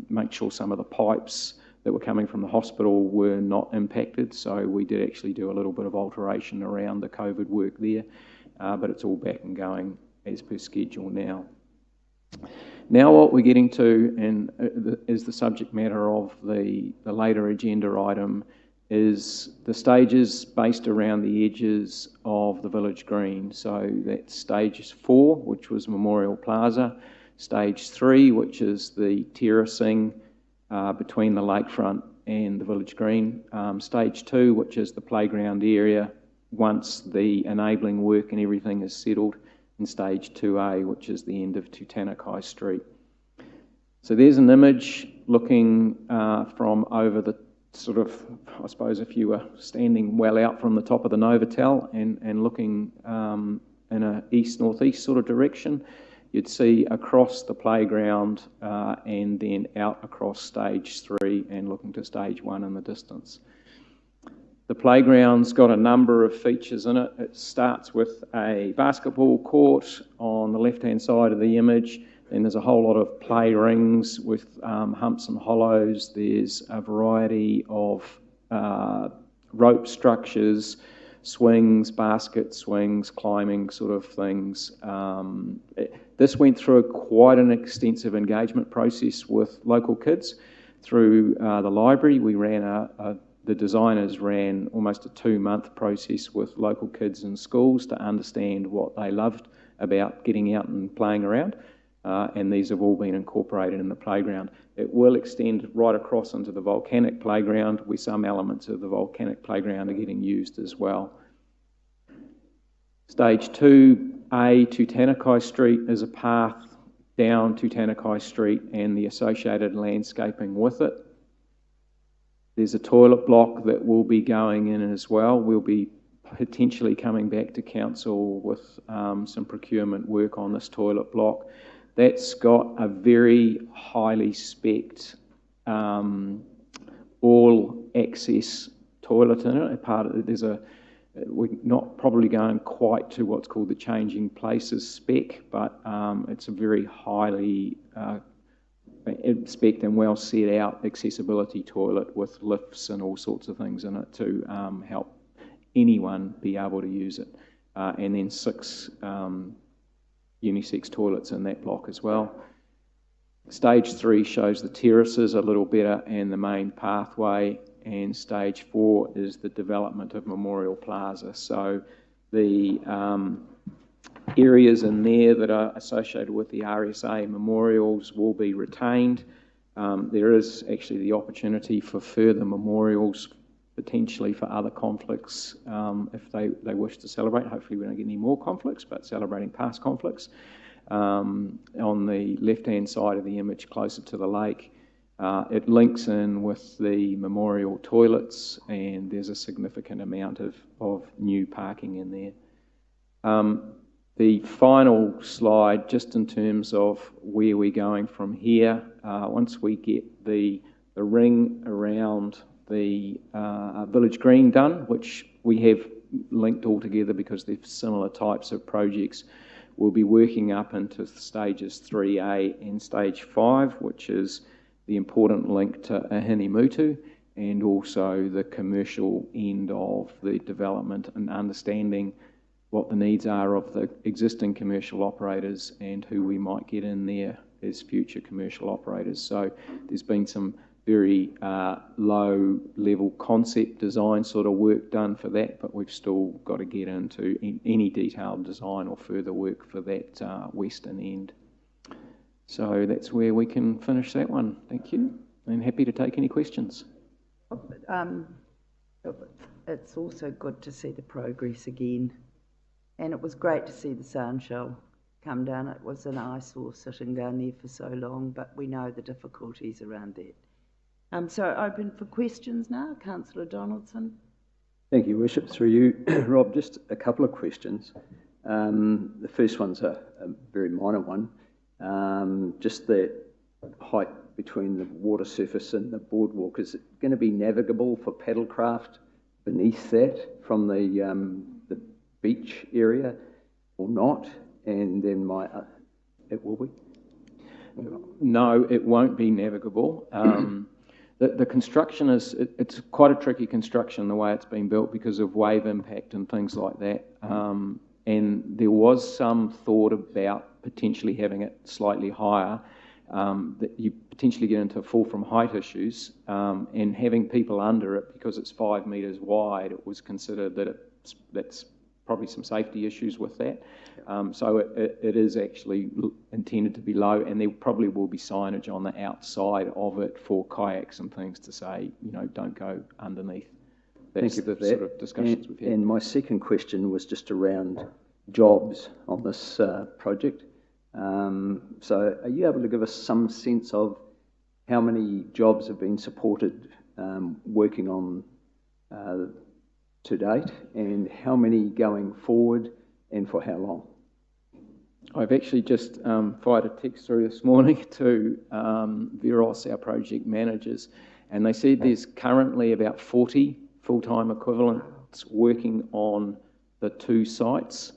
make sure some of the pipes that were coming from the hospital were not impacted, so we did actually do a little bit of alteration around the COVID work there, but it's all back and going as per schedule now. Now what we're getting to, and is the subject matter of the later agenda item, is the stages based around the edges of the village green. So that's stage 4, which was Memorial Plaza, stage 3, which is the terracing between the lakefront and the village green, stage 2, which is the playground area once the enabling work and everything is settled, and stage 2A, which is the end of Tutanakai Street. So there's an image looking from over the sort of, I suppose if you were standing well out from the top of the Novotel and looking in a east-northeast sort of direction, you'd see across the playground and then out across stage 3 and looking to stage 1 in the distance. The playground's got a number of features in it. It starts with a basketball court on the left-hand side of the image, and there's a whole lot of play rings with humps and hollows. There's a variety of rope structures, swings, basket swings, climbing sort of things. This went through quite an extensive engagement process with local kids through the library. We ran the designers ran almost a 2-month process with local kids in schools to understand what they loved about getting out and playing around, and these have all been incorporated in the playground. It will extend right across into the volcanic playground, where some elements of the volcanic playground are getting used as well. Stage 2A, Tutanakai Street, is a path down Tutanakai Street and the associated landscaping with it. There's a toilet block that will be going in as well. We'll be potentially coming back to council with some procurement work on this toilet block. That's got a very highly spec'd all-access toilet in it. We're not probably going quite to what's called the changing places spec, but it's a very highly spec'd and well set out accessibility toilet with lifts and all sorts of things in it to help anyone be able to use it. And then 6 unisex toilets in that block as well. Stage 3 shows the terraces a little better and the main pathway, and stage 4 is the development of Memorial Plaza. So the areas in there that are associated with the RSA memorials will be retained. There is actually the opportunity for further memorials, potentially for other conflicts if they wish to celebrate. Hopefully we don't get any more conflicts, but celebrating past conflicts. On the left-hand side of the image, closer to the lake, it links in with the memorial toilets, and there's a significant amount of new parking in there. The final slide, just in terms of where we're going from here, once we get the ring around the village green done, which we have linked all together because they're similar types of projects, we'll be working up into stages 3A and stage 5, which is the important link to Ahinimutu, and also the commercial end of the development and understanding what the needs are of the existing commercial operators and who we might get in there as future commercial operators. So there's been some very low-level concept design sort of work done for that, but we've still got to get into any detailed design or further work for that western end. So that's where we can finish that one. Thank you, and happy to take any questions. It's also good to see the progress again, and it was great to see the sound shell come down. It was an eyesore sitting down there for so long, but we know the difficulties around that. So open for questions now. Councillor Donaldson. Thank you, Worship. Through you, Rob, just a couple of questions. The first one's a very minor one. Just the height between the water surface and the boardwalk, is it going to be navigable for paddlecraft beneath that from the beach area or not? And then it will be? No, it won't be navigable. The construction it's quite a tricky construction the way it's been built because of wave impact and things like that. And there was some thought about potentially having it slightly higher, that you potentially get into fall from height issues, and having people under it because it's 5 metres wide. It was considered that that's probably some safety issues with that. So it is actually intended to be low, and there probably will be signage on the outside of it for kayaks and things to say, don't go underneath. That's Thank you for that. Sort of discussions we've had. And my second question was just around jobs on this project. So are you able to give us some sense of how many jobs have been supported working on to date, and how many going forward, and for how long? I've actually just fired a text through this morning to Veros, our project managers, and they said there's currently about 40 full-time equivalents working on the 2 sites.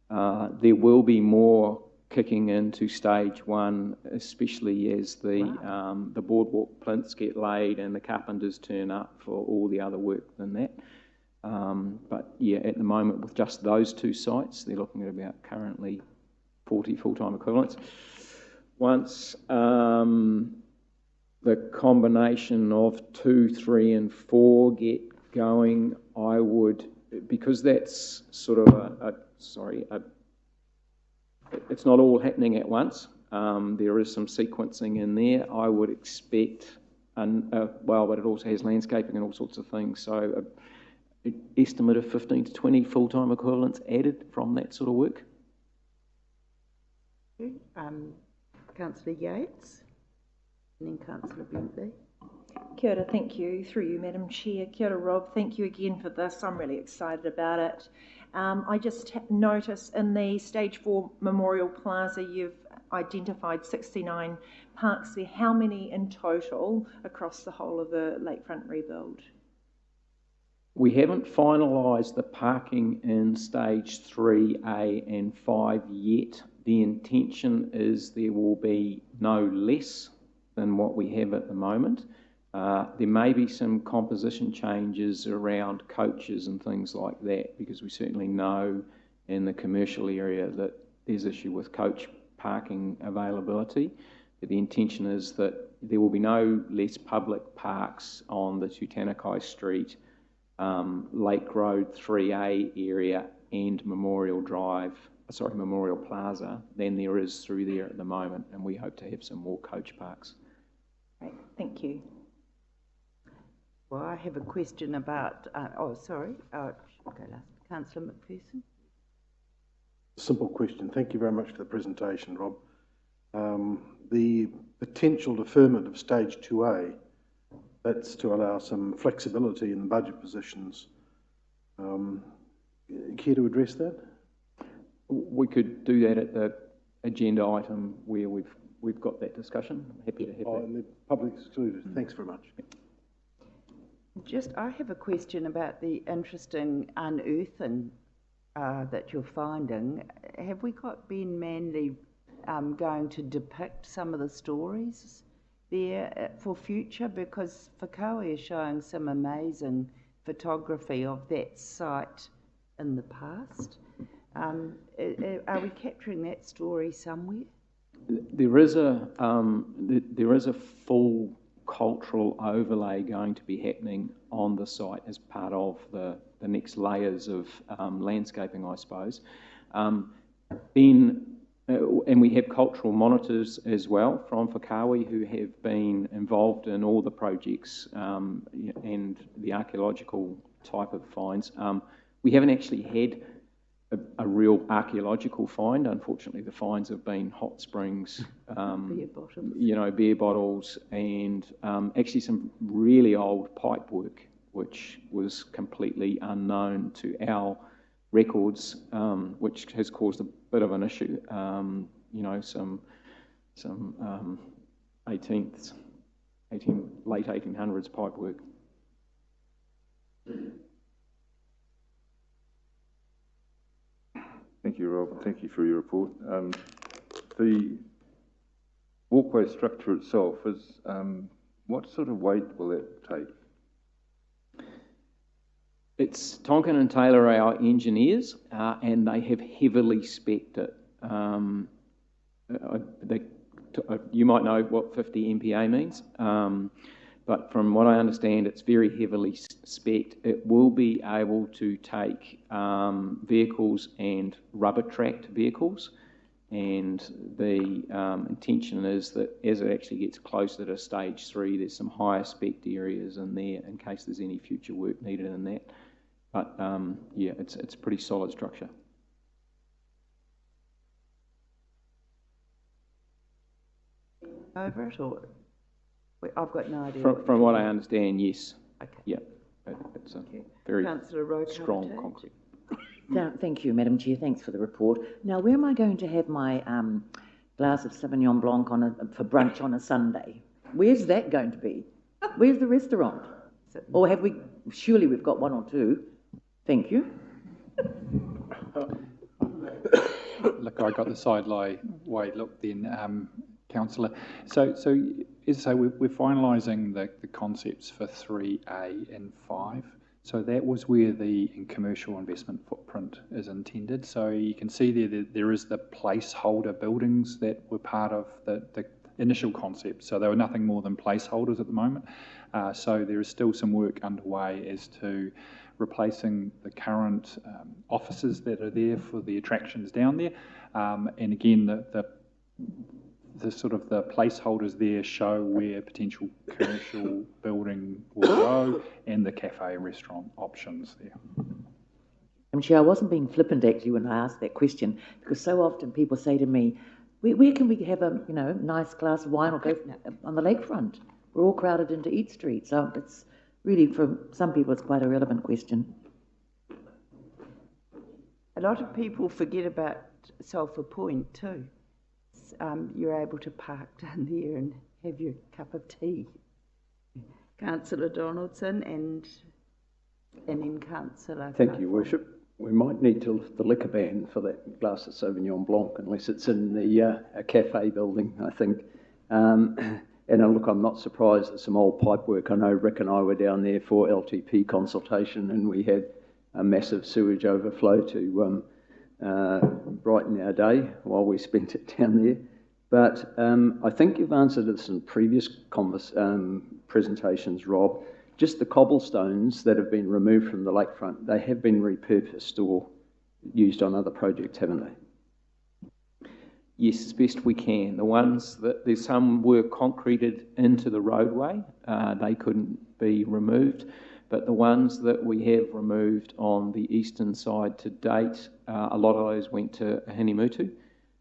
There will be more kicking into stage 1, especially as the boardwalk plinths get laid and the carpenters turn up for all the other work than that. But yeah, at the moment with just those 2 sites, they're looking at about currently 40 full-time equivalents. Once the combination of 2, 3 and 4 get going, I would, because that's sort of it's not all happening at once. There is some sequencing in there. I would expect, but it also has landscaping and all sorts of things. So an estimate of 15 to 20 full-time equivalents added from that sort of work. Councillor Yates, and then Councillor Bentley. Kia ora, thank you. Through you, Madam Chair. Kia ora, Rob. Thank you again for this. I'm really excited about it. I just noticed in the Stage 4 Memorial Plaza, you've identified 69 parks there. How many in total across the whole of the lakefront rebuild? We haven't finalised the parking in Stage 3A and 5 yet. The intention is there will be no less than what we have at the moment. There may be some composition changes around coaches and things like that, because we certainly know in the commercial area that there's issue with coach parking availability. But the intention is that there will be no less public parks on the Tutanakai Street, Lake Road 3A area and Memorial Plaza than there is through there at the moment, and we hope to have some more coach parks. Great, thank you. Well, I have a question about, Councillor McPherson. Simple question. Thank you very much for the presentation, Rob. The potential deferment of Stage 2A, that's to allow some flexibility in budget positions. Care to address that? We could do that at the agenda item where we've got that discussion. I'm happy to have that. And the public excluded. Thanks very much. I have a question about the interesting unearthing that you're finding. Have we got Ben Manley going to depict some of the stories there for future? Because Whakaui is showing some amazing photography of that site in the past. Are we capturing that story somewhere? There is a full cultural overlay going to be happening on the site as part of the next layers of landscaping, I suppose. And we have cultural monitors as well from Whakaui who have been involved in all the projects and the archaeological type of finds. We haven't actually had a real archaeological find. Unfortunately, the finds have been hot springs, beer bottles, and actually some really old pipe work, which was completely unknown to our records, which has caused a bit of an issue. Some late 1800s pipe work. Thank you, Rob. Thank you for your report. The walkway structure itself is, what sort of weight will it take? It's Tonkin and Taylor are our engineers, and they have heavily spec'd it. You might know what 50 MPa means, but from what I understand, it's very heavily spec'd. It will be able to take vehicles and rubber-tracked vehicles, and the intention is that as it actually gets closer to stage 3, there's some higher spec'd areas in there in case there's any future work needed in that. But yeah, it's a pretty solid structure. Over it, or I've got no idea. From what I understand, yes. Okay. Yeah, it's a very strong concrete. Thank you, Madam Chair. Thanks for the report. Now, where am I going to have my glass of Sauvignon Blanc for brunch on a Sunday? Where's that going to be? Where's the restaurant? Or have we? Surely we've got one or two. Thank you. Look, I got the side way look then, Councillor. So as I say, we're finalising the concepts for 3A and 5. So that was where the commercial investment footprint is intended. So you can see there is the placeholder buildings that were part of the initial concept. So they were nothing more than placeholders at the moment. So there is still some work underway as to replacing the current offices that are there for the attractions down there. And again, the sort of the placeholders there show where potential commercial building will go and the cafe and restaurant options there. I'm sure I wasn't being flippant actually when I asked that question, because so often people say to me, where can we have a nice glass of wine or go on the lakefront? We're all crowded into Eat Street, so it's really, for some people, it's quite a relevant question. A lot of people forget about Sulphur Point too. You're able to park down there and have your cup of tea. Councillor Donaldson and then Councillor. Thank you, Worship. We might need to lift the liquor ban for that glass of Sauvignon Blanc, unless it's in the cafe building, I think. And look, I'm not surprised at some old pipe work. I know Rick and I were down there for LTP consultation, and we had a massive sewage overflow to brighten our day while we spent it down there. But I think you've answered this in previous presentations, Rob. Just the cobblestones that have been removed from the lakefront, they have been repurposed or used on other projects, haven't they? Yes, as best we can. The ones that there's some were concreted into the roadway, they couldn't be removed. But the ones that we have removed on the eastern side to date, a lot of those went to Hinimutu,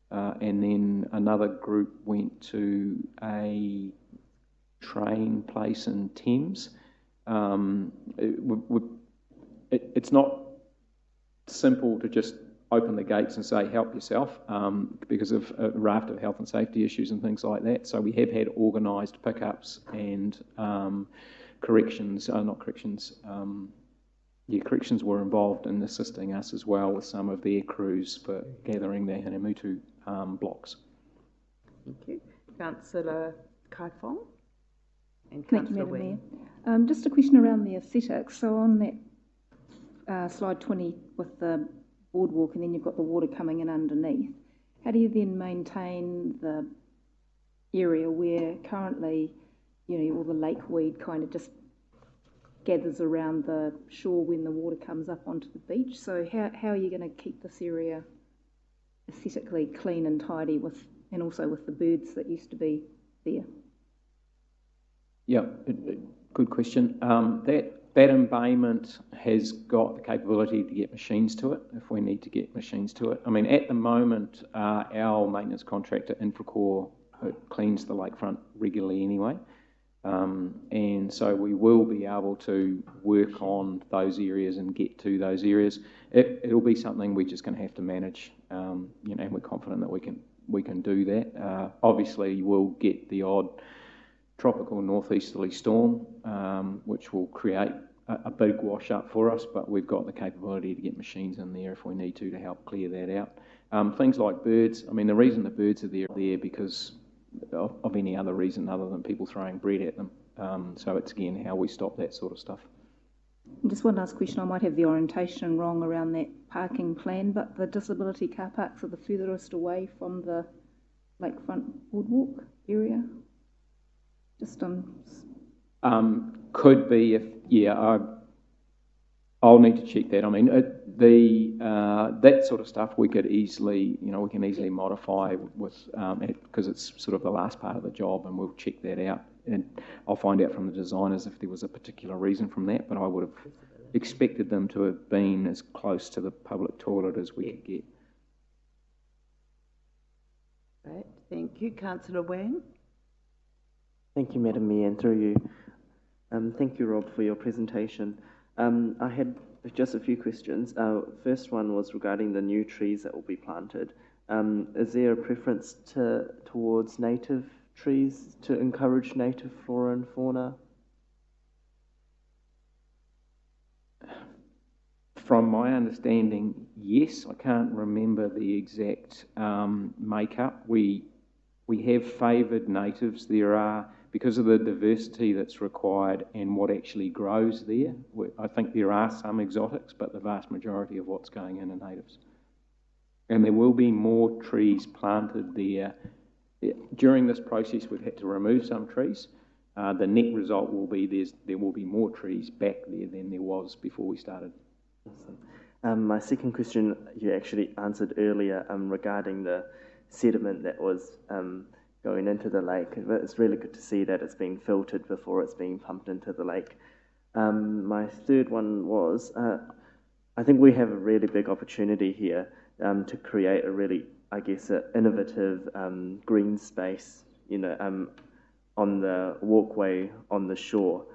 and then another group went to a train place in Thames. It's not simple to just open the gates and say, help yourself, because of a raft of health and safety issues and things like that. So we have had organised pickups and corrections were involved in assisting us as well with some of their crews for gathering their Hinimutu blocks. Thank you. Councillor Kaifong. And Thank you, Councillor Madam Wing. Mayor. Just a question around the aesthetics. So on that slide 20 with the boardwalk, and then you've got the water coming in underneath, how do you then maintain the area where currently, all the lake weed kind of just gathers around the shore when the water comes up onto the beach? So how are you going to keep this area aesthetically clean and tidy and also with the birds that used to be there? Yeah, good question. That embayment has got the capability to get machines to it if we need to get machines to it. I mean, at the moment, our maintenance contractor, Infracore, cleans the lakefront regularly anyway. And so we will be able to work on those areas and get to those areas. It'll be something we're just going to have to manage, and we're confident that we can do that. Obviously, we'll get the odd tropical northeasterly storm, which will create a big wash up for us, but we've got the capability to get machines in there if we need to help clear that out. Things like birds, I mean, the reason the birds are there because of any other reason other than people throwing bread at them. So it's, again, how we stop that sort of stuff. And just one last question. I might have the orientation wrong around that parking plan, but the disability car parks are the furthest away from the lakefront boardwalk area? Just could be I'll need to check that. I mean, that sort of stuff we could easily, we can easily modify with because it's sort of the last part of the job, and we'll check that out. And I'll find out from the designers if there was a particular reason from that, but I would have expected them to have been as close to the public toilet as we could get. Right, thank you. Councillor Wang. Thank you, Madam Mayor, and through you. Thank you, Rob, for your presentation. I had just a few questions. First one was regarding the new trees that will be planted. Is there a preference towards native trees to encourage native flora and fauna? From my understanding, yes. I can't remember the exact makeup. We have favoured natives. There are, because of the diversity that's required and what actually grows there, I think there are some exotics, but the vast majority of what's going in are natives. And there will be more trees planted there. During this process, we've had to remove some trees. The net result will be there will be more trees back there than there was before we started. Awesome. My second question you actually answered earlier regarding the sediment that was going into the lake. It's really good to see that it's being filtered before it's being pumped into the lake. My third one was, I think we have a really big opportunity here to create a really, I guess, an innovative green space, on the walkway on the shore.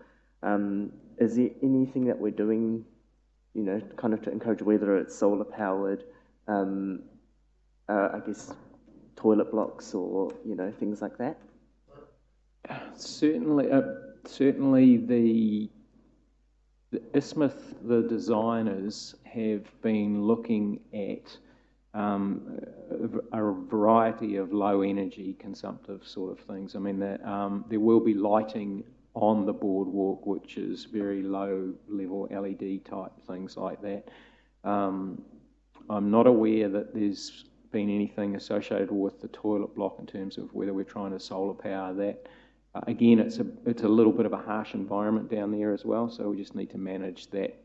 Is there anything that we're doing, kind of to encourage, whether it's solar powered, I guess, toilet blocks or things like that? Certainly the Ismith, the designers, have been looking at a variety of low energy consumptive sort of things. I mean, there will be lighting on the boardwalk, which is very low level LED type things like that. I'm not aware that there's been anything associated with the toilet block in terms of whether we're trying to solar power that. Again, it's a little bit of a harsh environment down there as well, so we just need to manage that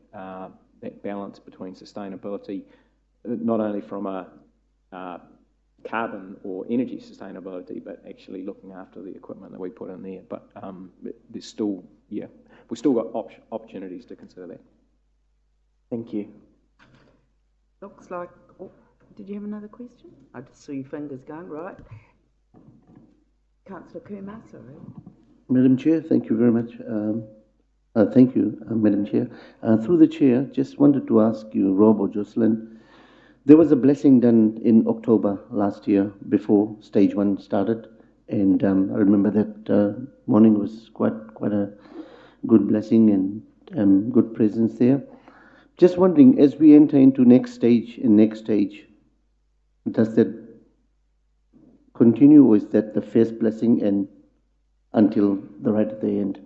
balance between sustainability, not only from a carbon or energy sustainability, but actually looking after the equipment that we put in there. But there's still, we've still got opportunities to consider that. Thank you. Looks like. Did you have another question? I just saw your fingers going, right. Councillor Kumar, sorry. Madam Chair, thank you very much. Thank you, Madam Chair. Through the Chair, just wanted to ask you, Rob or Jocelyn, there was a blessing done in October last year before stage 1 started, and I remember that morning was quite a good blessing and good presence there. Just wondering, as we enter into next stage, does that continue, or is that the first blessing and until the right at the end.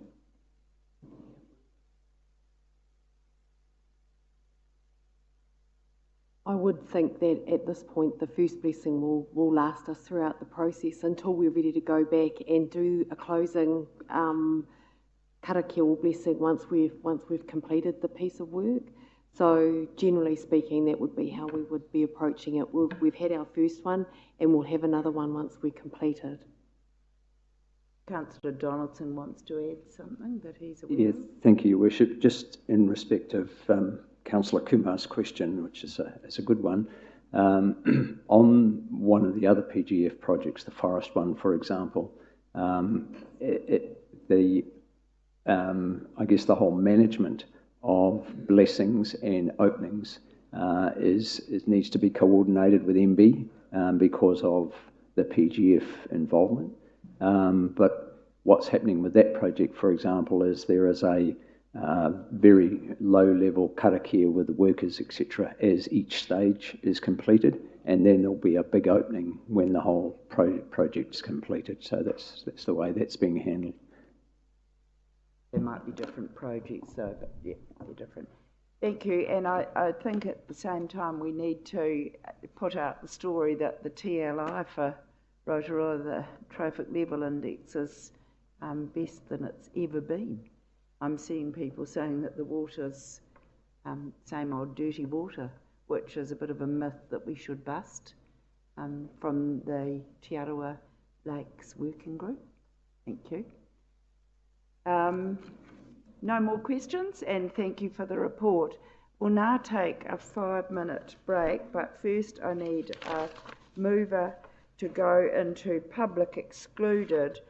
I would think that at this point the first blessing will last us throughout the process until we're ready to go back and do a closing karakia or blessing once we've completed the piece of work. So generally speaking, that would be how we would be approaching it. We've had our first one and we'll have another one once we're completed. Councillor Donaldson wants to add something that he's aware Yeah, of. thank you, Your Worship. Just in respect of Councillor Kumar's question, which is a good one, on one of the other PGF projects, the forest one, for example, I guess the whole management of blessings and openings needs to be coordinated with MB because of the PGF involvement. But what's happening with that project, for example, is there is a very low-level karakia with the workers, etc., as each stage is completed, and then there'll be a big opening when the whole project is completed. So that's the way that's being handled. There might be different projects, though, but yeah, they're different. Thank you. And I think at the same time we need to put out the story that the TLI for Rotorua, the Trophic Level Index, is best than it's ever been. I'm seeing people saying that the water's same old dirty water, which is a bit of a myth that we should bust from the Te Arawa Lakes Working Group. Thank you. No more questions, and thank you for the report. We'll now take a 5-minute break, but first I need a mover to go into public excluded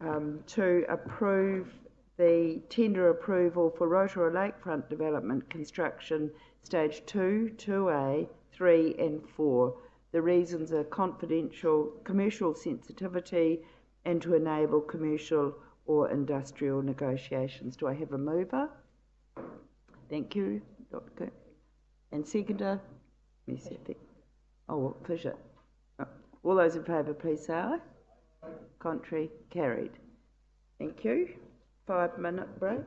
to approve the tender approval for Rotorua Lakefront Development Construction Stage 2, 2A, 3 and 4. The reasons are confidential, commercial sensitivity, and to enable commercial or industrial negotiations. Do I have a mover? Thank you, Dr. Cook. And seconder? Oh, Fisher. All those in favour, please say aye. Contrary, carried. Thank you. 5-minute break.